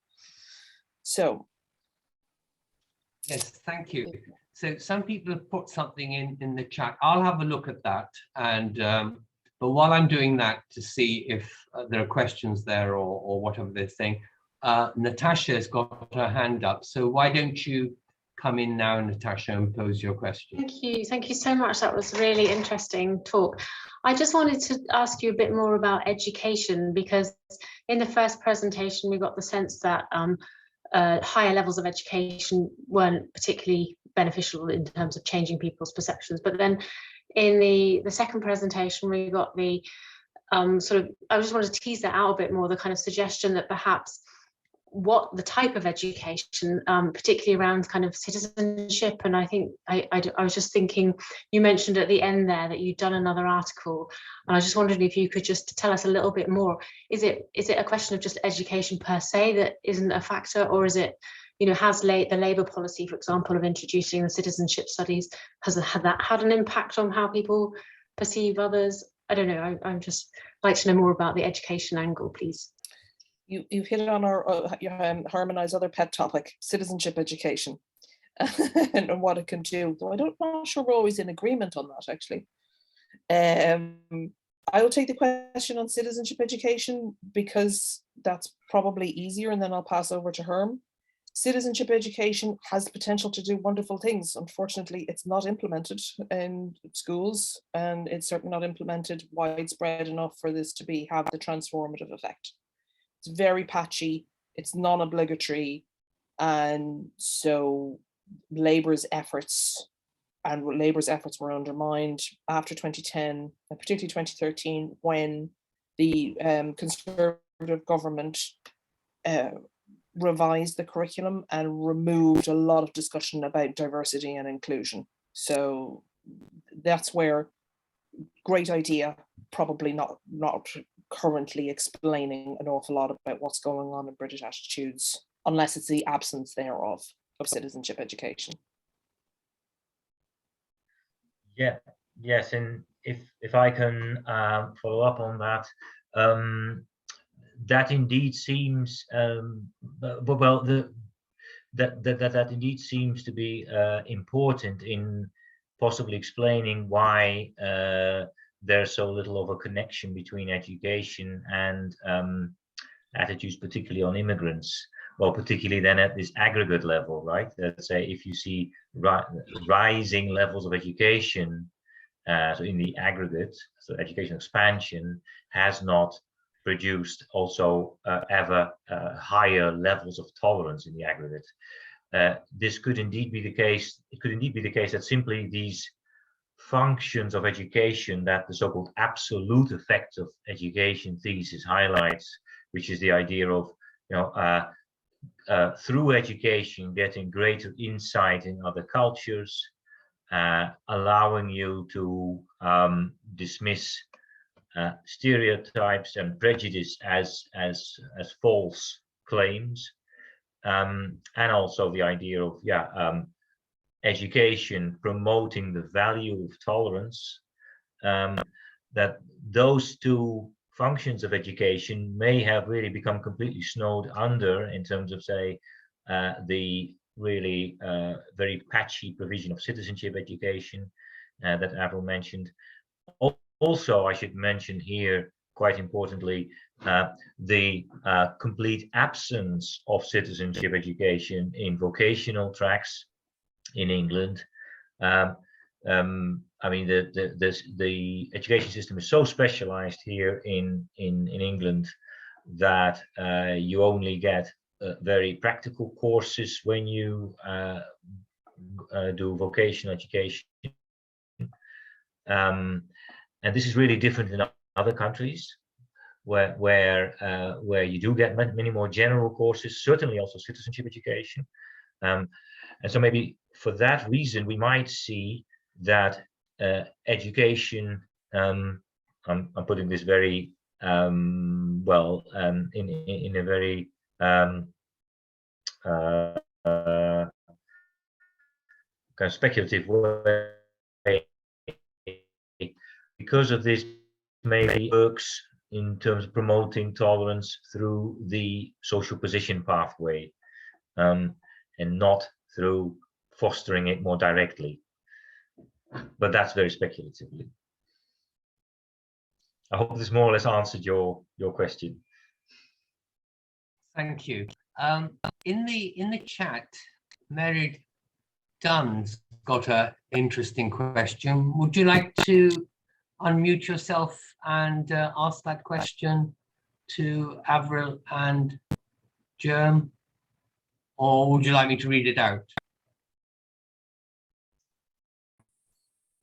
So. Yes, thank you. So some people have put something in the chat. I'll have a look at that. And but while I'm doing that, to see if there are questions there or whatever they're saying, Natasha's got her hand up. So why don't you come in now, Natasha, and pose your question? Thank you so much. That was a really interesting talk. I just wanted to ask you a bit more about education, because in the first presentation, we got the sense that higher levels of education weren't particularly beneficial in terms of changing people's perceptions. But then in the second presentation, we got the sort of, I just wanted to tease that out a bit more, the kind of suggestion that perhaps what the type of education, particularly around kind of citizenship. And I think I was just thinking, you mentioned at the end there that you'd done another article, and I just wondered if you could just tell us a little bit more. Is it a question of just education per se that isn't a factor, or is it, you know, has the Labour policy, for example, of introducing the citizenship studies, has that had an impact on how people perceive others? I don't know. I'm just like to know more about the education angle, please. You've hit on our Harmonize other pet topic, citizenship education, and what it can do. Though I'm not sure we're always in agreement on that, actually. I will take the question on citizenship education because that's probably easier, and then I'll pass over to Herm. Citizenship education has the potential to do wonderful things. Unfortunately, it's not implemented in schools, and it's certainly not implemented widespread enough for this to have the transformative effect. It's very patchy, it's non-obligatory, and so Labour's efforts were undermined after 2010, and particularly 2013, when the Conservative government revised the curriculum and removed a lot of discussion about diversity and inclusion. So that's where, great idea, probably not currently explaining an awful lot about what's going on in British attitudes, unless it's the absence thereof of citizenship education. Yeah, yes, and if I can follow up on that, that indeed seems that indeed seems to be important in possibly explaining why there's so little of a connection between education and attitudes, particularly on immigrants. Well, particularly then at this aggregate level, right? Let's say if you see rising levels of education, so in the aggregate, so education expansion has not produced also ever higher levels of tolerance in the aggregate. This could indeed be the case. It could indeed be the case that simply these functions of education that the so-called absolute effect of education thesis highlights, which is the idea of, through education getting greater insight in other cultures, allowing you to dismiss stereotypes and prejudice as false claims, and also the idea of education promoting the value of tolerance, that those two functions of education may have really become completely snowed under in terms of, say, the really very patchy provision of citizenship education that Avril mentioned. Also, I should mention here, quite importantly, the complete absence of citizenship education in vocational tracks in England. I mean, the education system is so specialized here in England that you only get very practical courses when you do vocational education. And this is really different in other countries where you do get many more general courses, certainly also citizenship education. And so maybe for that reason, we might see that education, I'm putting this very in a very kind of speculative way, because of this maybe works in terms of promoting tolerance through the social position pathway, and not through fostering it more directly. But that's very speculatively. I hope this more or less answered your question. Thank you. In the chat, Mary Dunn's got an interesting question. Would you like to unmute yourself and ask that question to Avril and Germ, or would you like me to read it out?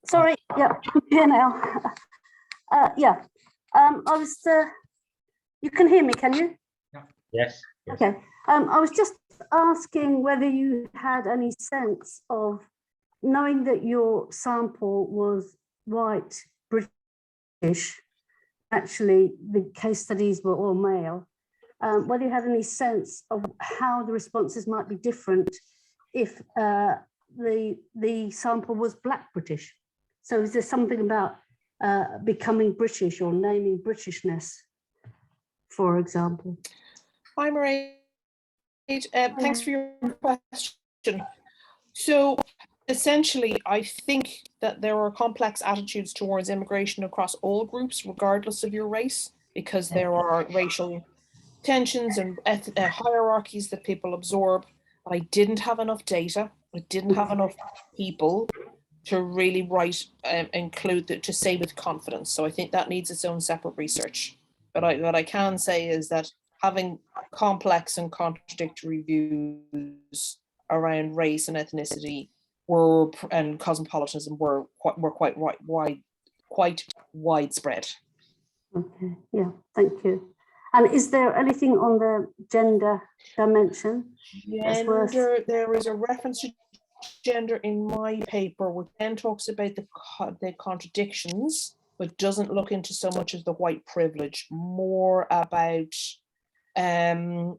Sorry, yeah, here now. I was, you can hear me, can you? Yes. Okay. I was just asking whether you had any sense of, knowing that your sample was white British, actually the case studies were all male, whether you had any sense of how the responses might be different if the sample was Black British. So is there something about becoming British or naming Britishness, for example? Hi, Mairead. Thanks for your question. So essentially, I think that there are complex attitudes towards immigration across all groups, regardless of your race, because there are racial tensions and hierarchies that people absorb. But I didn't have enough data. I didn't have enough people to really to say with confidence. So I think that needs its own separate research. But what I can say is that having complex and contradictory views around race and ethnicity and cosmopolitanism were quite widespread. Okay, yeah, thank you. And is there anything on the gender dimension? Gender, there is a reference to gender in my paper, which then talks about the contradictions, but doesn't look into so much as the white privilege, more about, but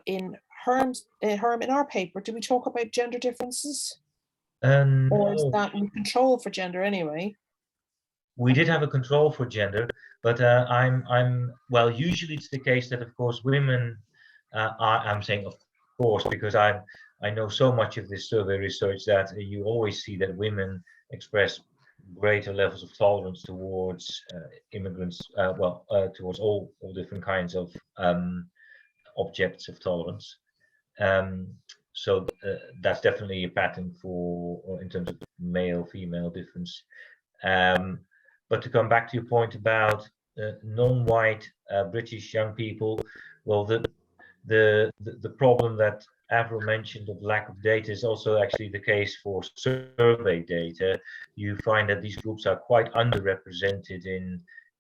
in Herm's, in our paper, do we talk about gender differences? Or is No. that in control for gender anyway? We did have a control for gender, but well, usually it's the case that, of course, women I'm saying of course because I know so much of this survey research that you always see that women express greater levels of tolerance towards immigrants, towards all different kinds of objects of tolerance. So that's definitely a pattern for in terms of male-female difference. But to come back to your point about non-white British young people, well, the problem that Avril mentioned of lack of data is also actually the case for survey data. You find that these groups are quite underrepresented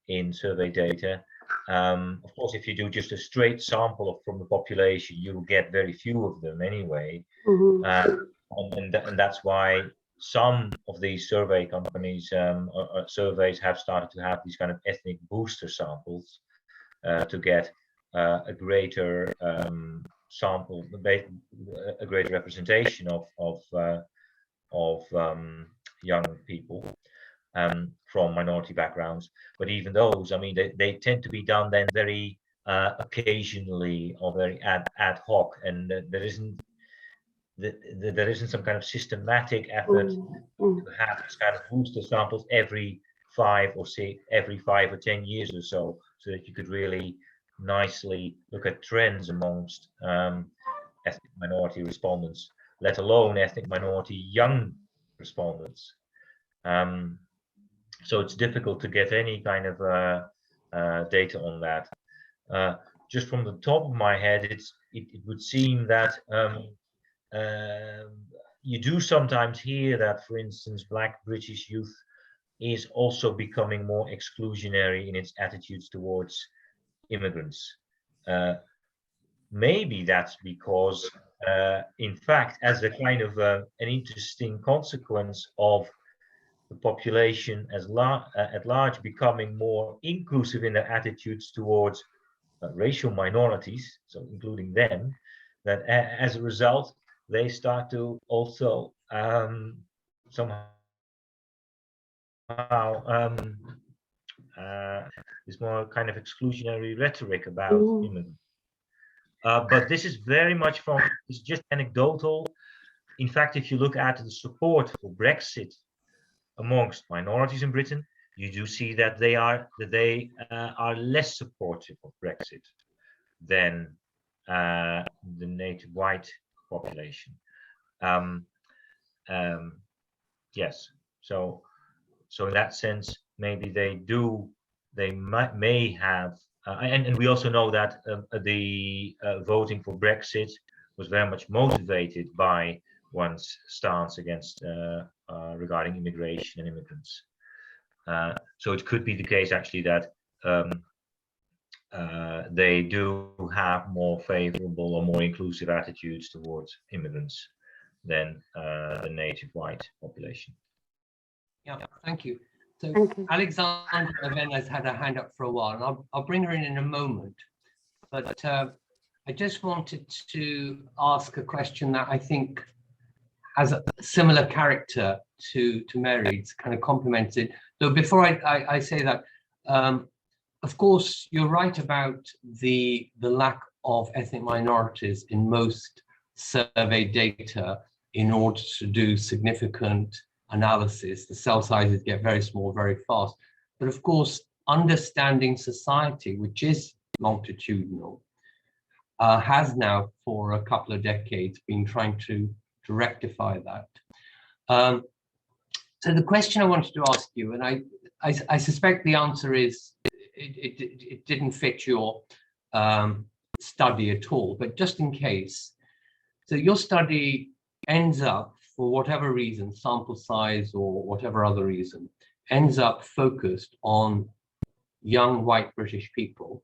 in survey data. Of course, if you do just a straight sample from the population, you will get very few of them anyway. And that's why some of these survey companies surveys have started to have these kind of ethnic booster samples to get a greater sample, a greater representation of young people from minority backgrounds. But even those, I mean, they tend to be done then very occasionally or very ad hoc, and there isn't some kind of systematic effort to have this kind of booster samples every 5 or 10 years or so that you could really nicely look at trends amongst ethnic minority respondents, let alone ethnic minority young respondents. So it's difficult to get any kind of data on that. Just from the top of my head, it would seem that you do sometimes hear that, for instance, Black British youth is also becoming more exclusionary in its attitudes towards immigrants. Maybe that's because, in fact, as a kind of an interesting consequence of the population at large becoming more inclusive in their attitudes towards racial minorities, so including them, that as a result, they start to also somehow this more kind of exclusionary rhetoric about immigrants. But this is very much it's just anecdotal. In fact, if you look at the support for Brexit amongst minorities in Britain, you do see that they are less supportive of Brexit than the native white population. Yes, so in that sense, maybe they may have, and we also know that the voting for Brexit was very much motivated by one's stance against regarding immigration and immigrants. So it could be the case actually that they do have more favorable or more inclusive attitudes towards immigrants than the native white population. Yeah, thank you. So Thank you. Alexandra has had her hand up for a while, and I'll bring her in a moment. But I just wanted to ask a question that I think has a similar character to Mary's, kind of complements it. Though before I say that, of course, you're right about the lack of ethnic minorities in most survey data in order to do significant analysis. The cell sizes get very small very fast. But of course, understanding society, which is longitudinal, has now for a couple of decades been trying to rectify that. So the question I wanted to ask you, and I suspect the answer is it didn't fit your study at all, but just in case. So your study ends up, for whatever reason, sample size or whatever other reason, ends up focused on young white British people.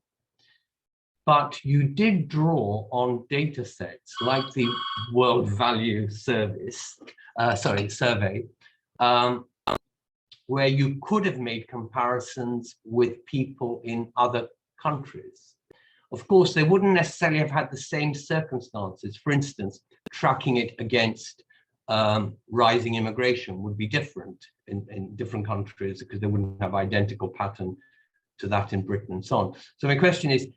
but you did draw on data sets like the World Value Survey, where you could have made comparisons with people in other countries. Of course, they wouldn't necessarily have had the same circumstances. For instance, tracking it against rising immigration would be different in different countries because they wouldn't have identical pattern to that in Britain and so on. So my question is,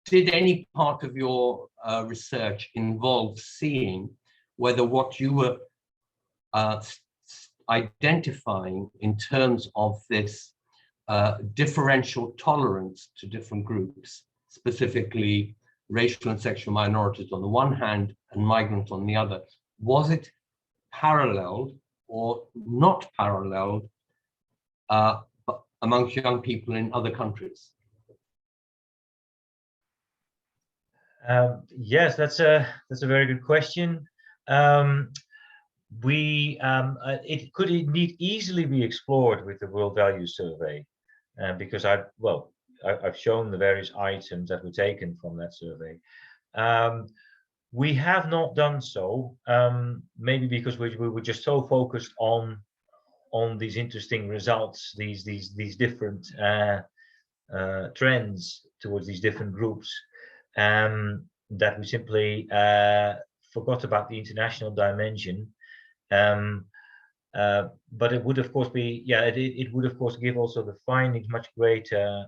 did any part of your research involve seeing whether what you were identifying in terms of this differential tolerance to different groups, specifically racial and sexual minorities on the one hand and migrants on the other, was it paralleled or not paralleled amongst young people in other countries? Yes, that's a very good question. It could indeed easily be explored with the World Value Survey, because I've shown the various items that were taken from that survey. We have not done so, maybe because we were just so focused on these interesting results, these different trends towards these different groups, that we simply forgot about the international dimension. But it would of course be, it would of course give also the findings much greater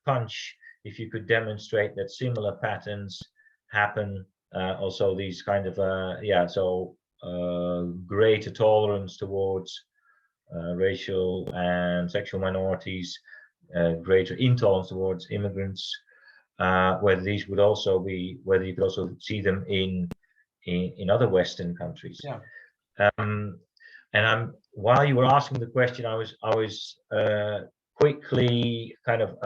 punch if you could demonstrate that similar patterns happen. Also these kind of greater tolerance towards racial and sexual minorities, greater intolerance towards immigrants, whether these would also be, whether you could also see them in other Western countries. Yeah. And while you were asking the question, I was quickly kind of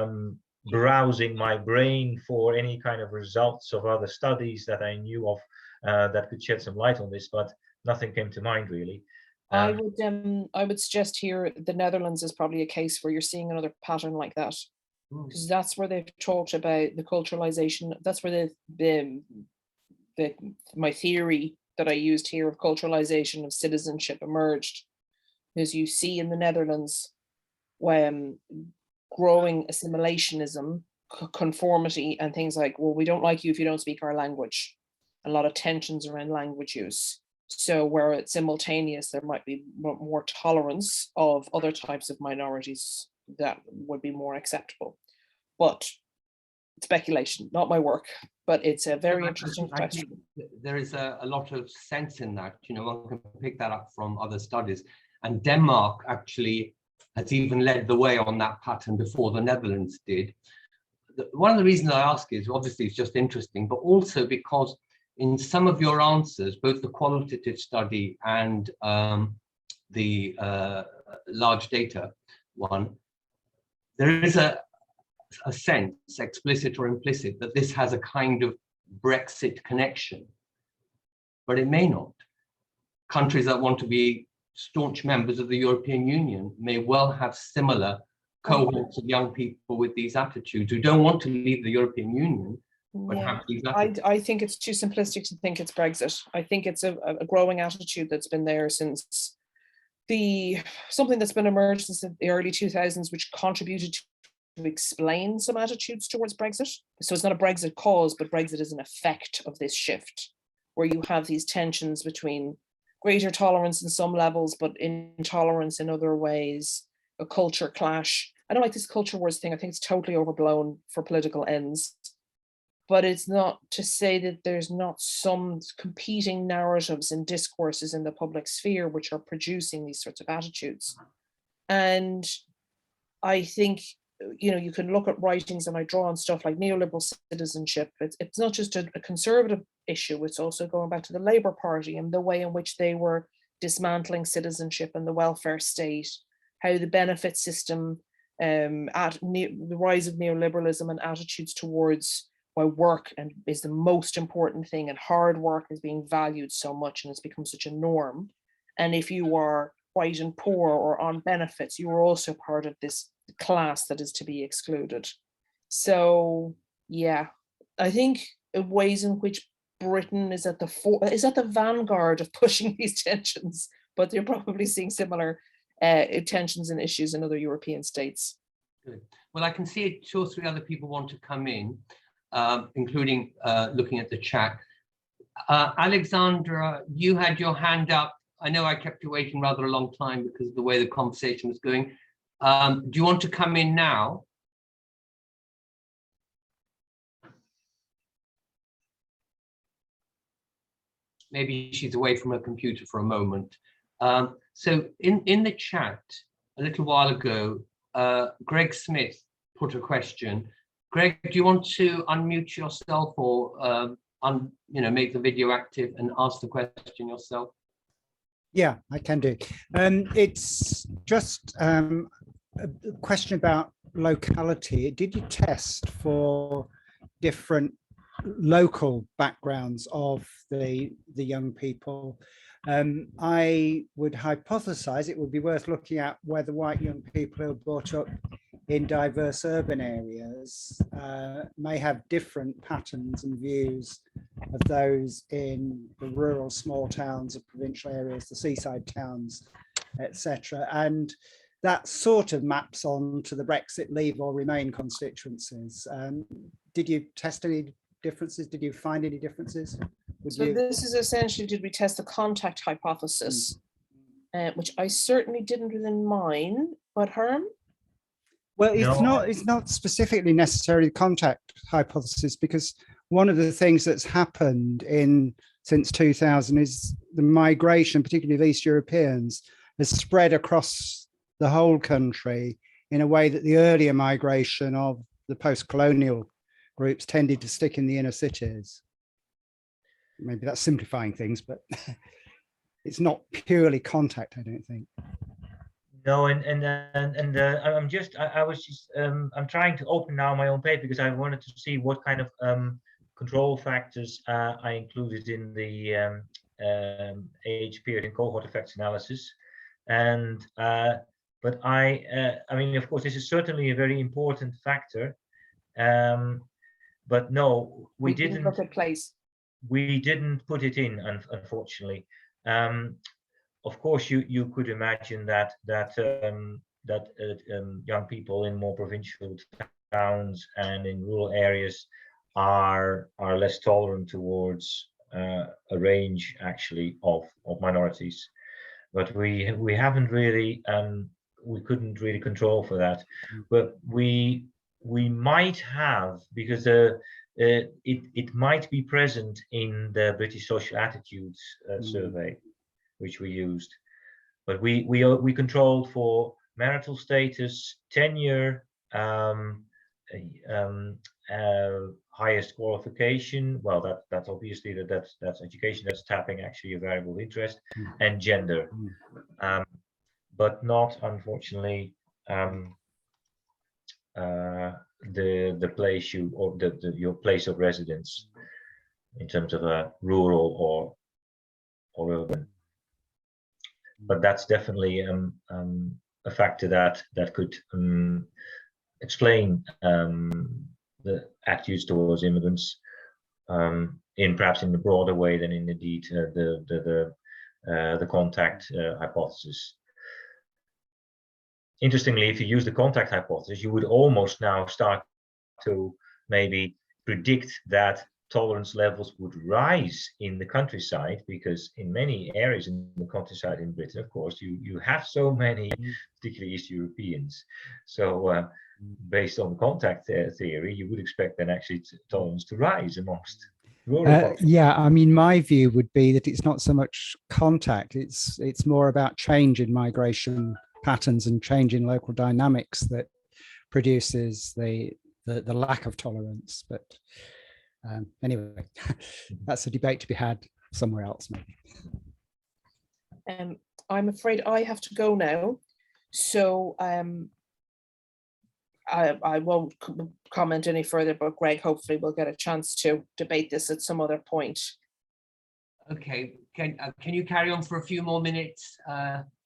browsing my brain for any kind of results of other studies that I knew of that could shed some light on this, but nothing came to mind really. I would suggest here the Netherlands is probably a case where you're seeing another pattern like that, because that's where they've talked about the culturalization. That's where my theory that I used here of culturalization of citizenship emerged, because you see in the Netherlands when growing assimilationism, conformity, and things like, well, we don't like you if you don't speak our language. A lot of tensions around language use. So where it's simultaneous, there might be more tolerance of other types of minorities that would be more acceptable. But speculation, not my work, but it's a very interesting question. There is a lot of sense in that. You know, one can pick that up from other studies. And Denmark actually has even led the way on that pattern before the Netherlands did. One of the reasons I ask is, obviously it's just interesting, but also because in some of your answers, both the qualitative study and the large data one, there is a sense, explicit or implicit, that this has a kind of Brexit connection, but it may not. Countries that want to be staunch members of the European Union may well have similar cohorts of young people with these attitudes who don't want to leave the European Union, but have these attitudes. I think it's too simplistic to think it's Brexit. I think it's a growing attitude that's been there since something that's been emerged since the early 2000s, which contributed to explain some attitudes towards Brexit. So it's not a Brexit cause, but Brexit is an effect of this shift, where you have these tensions between greater tolerance in some levels, but intolerance in other ways, a culture clash. I don't like this culture wars thing. I think it's totally overblown for political ends. But it's not to say that there's not some competing narratives and discourses in the public sphere which are producing these sorts of attitudes. And I think, you can look at writings, and I draw on stuff like neoliberal citizenship. It's not just a conservative issue, it's also going back to the Labour Party and the way in which they were dismantling citizenship and the welfare state, how the benefit system, the rise of neoliberalism and attitudes towards why work is the most important thing, and hard work is being valued so much and it's become such a norm. And if you are white and poor or on benefits, you are also part of this class that is to be excluded. So Yeah, I think ways in which Britain is at the vanguard of pushing these tensions, but they're probably seeing similar tensions and issues in other European states. Good. Well, I can see 2 or 3 other people want to come in, including looking at the chat. Alexandra, you had your hand up. I know I kept you waiting rather a long time because of the way the conversation was going. Do you want to come in now? Maybe she's away from her computer for a moment. So in the chat a little while ago, Greg Smith put a question. Greg, do you want to unmute yourself or make the video active and ask the question yourself? Yeah, I can do. It's just a question about locality. Did you test for different local backgrounds of the young people? I would hypothesize it would be worth looking at whether white young people who are brought up in diverse urban areas may have different patterns and views of those in the rural small towns, the provincial areas, the seaside towns, etc. And that sort of maps on to the Brexit Leave or Remain constituencies. Did you test any differences? Did you find any differences? This is essentially, did we test the contact hypothesis, which I certainly didn't within mine, but Herm? Well, it's not specifically necessarily the contact hypothesis, because one of the things that's happened since 2000 is the migration, particularly of East Europeans, has spread across the whole country in a way that the earlier migration of the post-colonial groups tended to stick in the inner cities. Maybe that's simplifying things, but it's not purely contact, I don't think. No, I'm trying to open now my own paper because I wanted to see what kind of control factors I included in the age period and cohort effects analysis, and but I mean, of course, this is certainly a very important factor, but no, we didn't look at place. We didn't put it in, unfortunately. Of course, you could imagine that young people in more provincial towns and in rural areas are less tolerant towards a range actually of minorities, but we haven't really we couldn't really control for that, but we might have, because it might be present in the British Social Attitudes survey, which we used, but we controlled for marital status, tenure, highest qualification. Well, that's obviously that's education, that's tapping actually a variable interest, and gender, but not, unfortunately, the place or your place of residence in terms of a rural or urban. But that's definitely a factor that could explain the attitudes towards immigrants perhaps in a broader way than in indeed the contact hypothesis. Interestingly, if you use the contact hypothesis, you would almost now start to maybe predict that tolerance levels would rise in the countryside, because in many areas in the countryside in Britain, of course, you have so many, particularly East Europeans. So based on contact theory, you would expect then actually tolerance to rise amongst rural yeah, I mean, my view would be that it's not so much contact, it's more about change in migration patterns and change in local dynamics that produces the lack of tolerance. But anyway, that's a debate to be had somewhere else, maybe. I'm afraid I have to go now, so I won't comment any further, but Greg hopefully will get a chance to debate this at some other point. Okay, can you carry on for a few more minutes,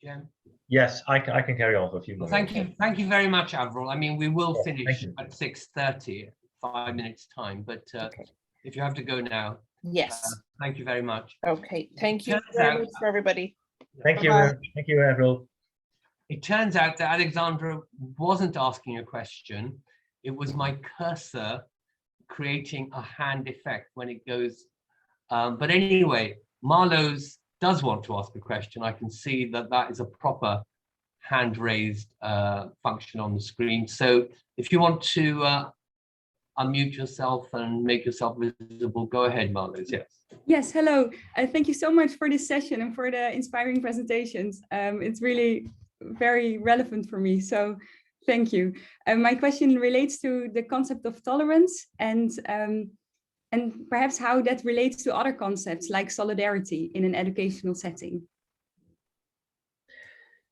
Jen? Yes, I can carry on for a few more minutes. Thank you very much, Avril. I mean, we will finish at 6:30, 5 minutes time, but Okay. if you have to go now, Yes. thank you very much. Okay. Thank you Turns very out- much for everybody. Thank you. Bye-bye. Thank you, Avril. It turns out that Alexandra wasn't asking a question. It was my cursor creating a hand effect when it goes. But anyway, Marlowe's does want to ask a question. I can see that that is a proper hand raised function on the screen. So if you want to unmute yourself and make yourself visible, go ahead, Marlowe's. Yes. Yes, hello. Thank you so much for this session and for the inspiring presentations. It's really very relevant for me, so thank you. My question relates to the concept of tolerance and perhaps how that relates to other concepts like solidarity in an educational setting.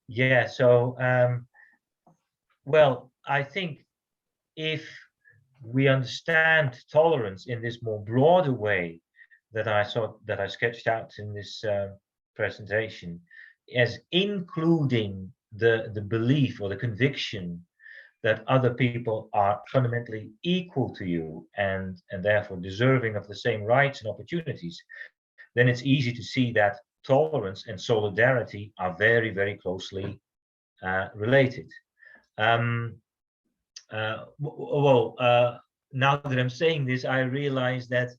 Yeah, so, well, I think if we understand tolerance in this more broader way that I sketched out in this presentation, as including the belief or the conviction that other people are fundamentally equal to you and therefore deserving of the same rights and opportunities, then it's easy to see that tolerance and solidarity are very, very closely related. Now that I'm saying this, I realize that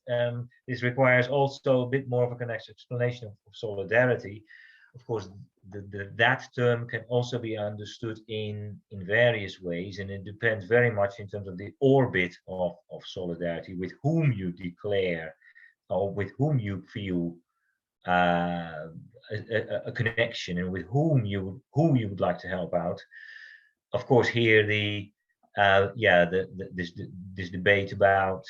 this requires also a bit more of a connection explanation of solidarity. Of course, that term can also be understood in various ways, and it depends very much in terms of the orbit of solidarity, with whom you declare or with whom you feel a connection, and with whom you would like to help out. Of course, here this debate about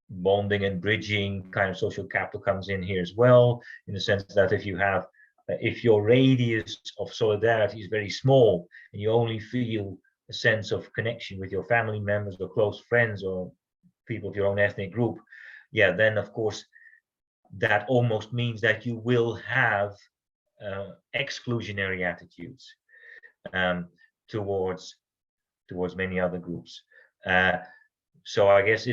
bonding and bridging kind of social capital comes in here as well, in the sense that if your radius of solidarity is very small and you only feel a sense of connection with your family members or close friends or people of your own ethnic group, then of course that almost means that you will have exclusionary attitudes towards many other groups. So I guess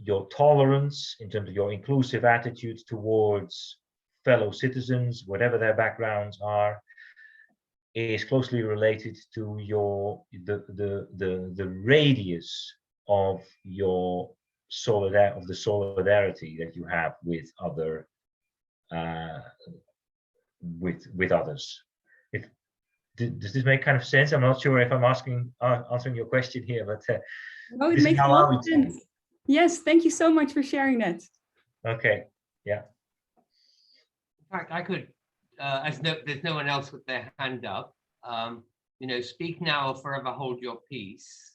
your tolerance in terms of your inclusive attitudes towards fellow citizens, whatever their backgrounds are, is closely related to the radius of your solidarity that you have with other with others. Does this make kind of sense? I'm not sure if I'm answering your question here, but no, it makes a lot of sense. Yes, thank you so much for sharing that. Okay, yeah. In fact, I could, as there's no one else with their hand up, speak now or forever hold your peace.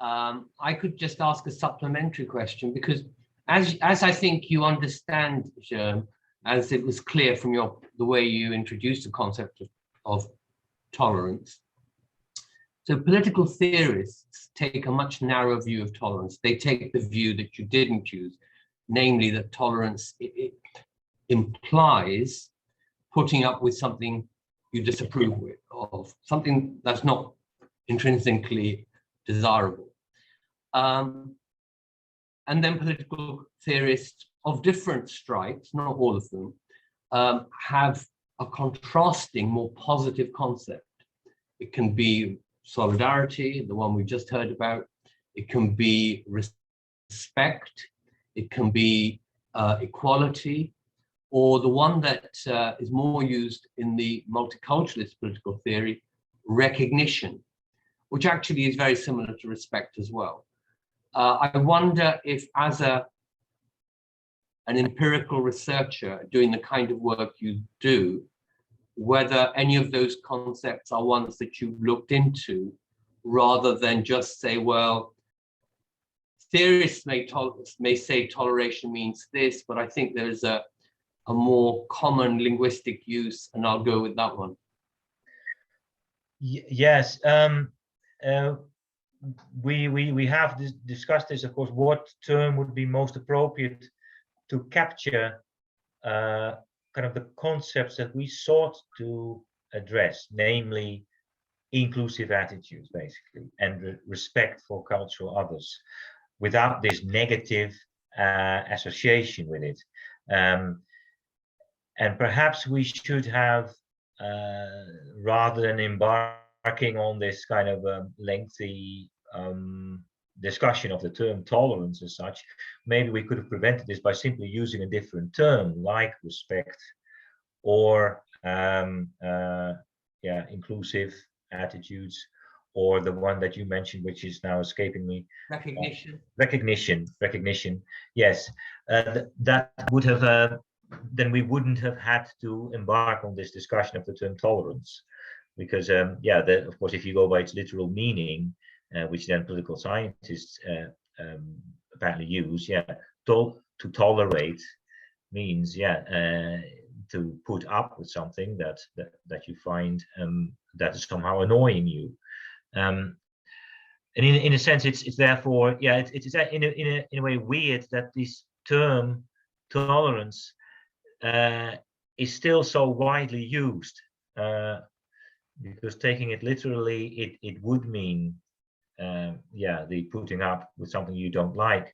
I could just ask a supplementary question, because as I think you understand, Jerm, as it was clear from the way you introduced the concept of tolerance. So political theorists take a much narrower view of tolerance. They take the view that you didn't use, namely that tolerance it implies putting up with something you disapprove of, something that's not intrinsically desirable. And then political theorists of different stripes, not all of them, have a contrasting, more positive concept. It can be solidarity, the one we just heard about. It can be respect. It can be equality, or the one that is more used in the multiculturalist political theory, recognition, which actually is very similar to respect as well. I wonder if, as an empirical researcher doing the kind of work you do, whether any of those concepts are ones that you've looked into, rather than just say, well, theorists may say toleration means this, but I think there's a more common linguistic use, and I'll go with that one. Yes, we have discussed this, of course, what term would be most appropriate to capture kind of the concepts that we sought to address, namely inclusive attitudes, basically, and respect for cultural others, without this negative association with it. And perhaps we should have, rather than embarking on this kind of lengthy discussion of the term tolerance as such, maybe we could have prevented this by simply using a different term like respect, or inclusive attitudes, or the one that you mentioned, which is now escaping me. Recognition. Yes, that would have. Then we wouldn't have had to embark on this discussion of the term tolerance, because of course, if you go by its literal meaning, which then political scientists apparently use, to tolerate means to put up with something that you find that is somehow annoying you. And in a sense, it's therefore, it's in a way weird that this term tolerance is still so widely used, because taking it literally, it would mean the putting up with something you don't like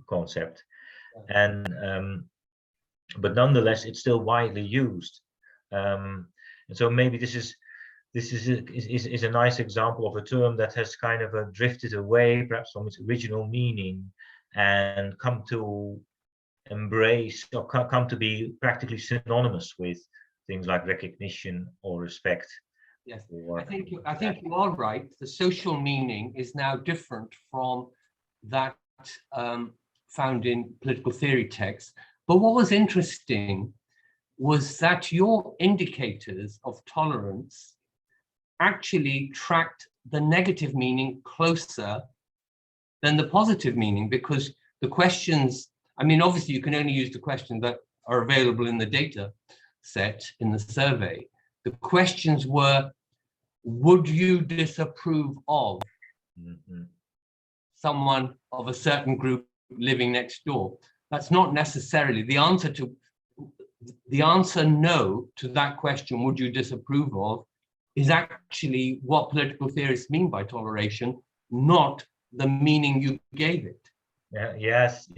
concept, and but nonetheless it's still widely used, and so maybe this is a nice example of a term that has kind of drifted away perhaps from its original meaning and come to embrace, or come to be practically synonymous with things like recognition or respect. Yes, I think you are right. The social meaning is now different from that found in political theory texts. But what was interesting was that your indicators of tolerance actually tracked the negative meaning closer than the positive meaning, because the questions, I mean, obviously you can only use the questions that are available in the data set in the survey. The questions were, would you disapprove of someone of a certain group living next door? That's not necessarily the answer to the answer no to that question, would you disapprove of, is actually what political theorists mean by toleration, not the meaning you gave it. Yes,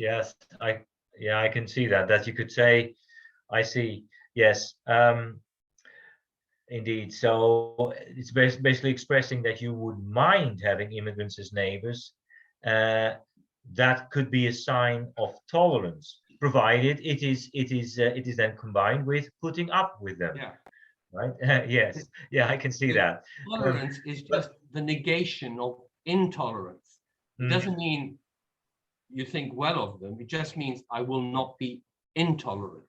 I can see that you could say, I see, yes, indeed. So it's basically expressing that you would mind having immigrants as neighbors. That could be a sign of tolerance, provided it is then combined with putting up with them. Yeah. Right. Yes. Yeah, I can see that. Tolerance is just the negation of intolerance. It doesn't mean you think well of them. It just means I will not be intolerant.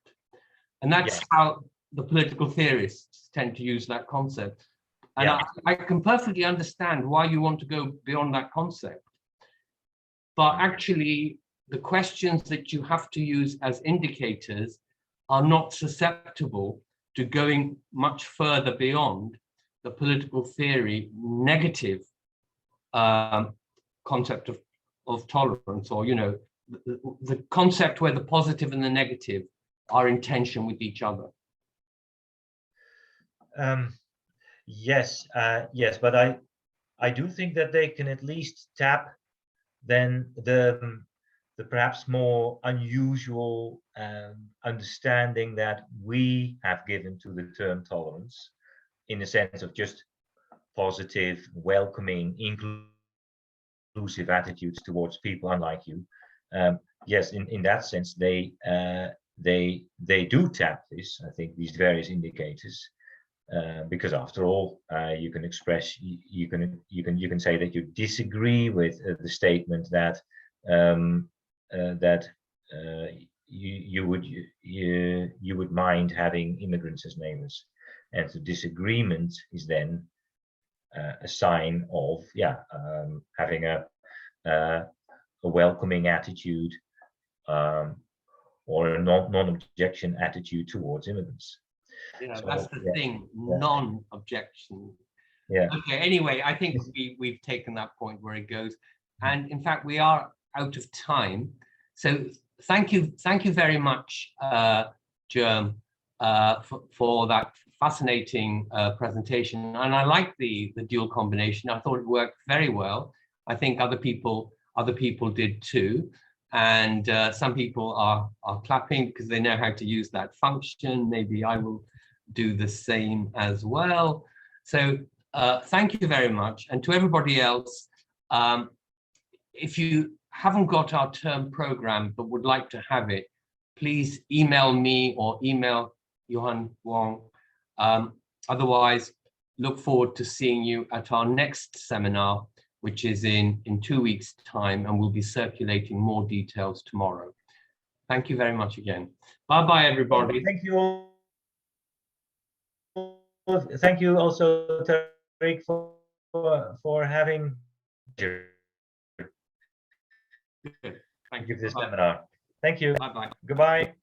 And that's how the political theorists tend to use that concept. And I can perfectly understand why you want to go beyond that concept. But actually, the questions that you have to use as indicators are not susceptible to going much further beyond the political theory negative concept of tolerance, or, you know, the concept where the positive and the negative are in tension with each other. Yes, but I do think that they can at least tap then the perhaps more unusual understanding that we have given to the term tolerance, in the sense of just positive, welcoming, inclusive attitudes towards people unlike you. Yes, in that sense, they do tap this. I think these various indicators, because after all, you can express, you can say that you disagree with the statement that you would mind having immigrants as neighbors, and the disagreement is then a sign of having a welcoming attitude, or a non-objection attitude towards immigrants. Yeah, So, that's the thing, non-objection. Yeah. Okay, anyway, I think we've taken that point where it goes. And in fact, we are out of time. So thank you very much, Jerm. for that fascinating presentation. And I like the dual combination. I thought it worked very well. I think other people did too. And some people are clapping because they know how to use that function. Maybe I will do the same as well. So thank you very much. And to everybody else, if you haven't got our term program but would like to have it, please email me or email Johan Wong. Otherwise, look forward to seeing you at our next seminar, which is in 2 weeks' time, and we'll be circulating more details tomorrow. Thank you very much again. Bye-bye, everybody. Thank you all. Thank you also, Tariq, for having Thank give you. this Bye-bye. seminar. Thank you. Bye-bye. Goodbye.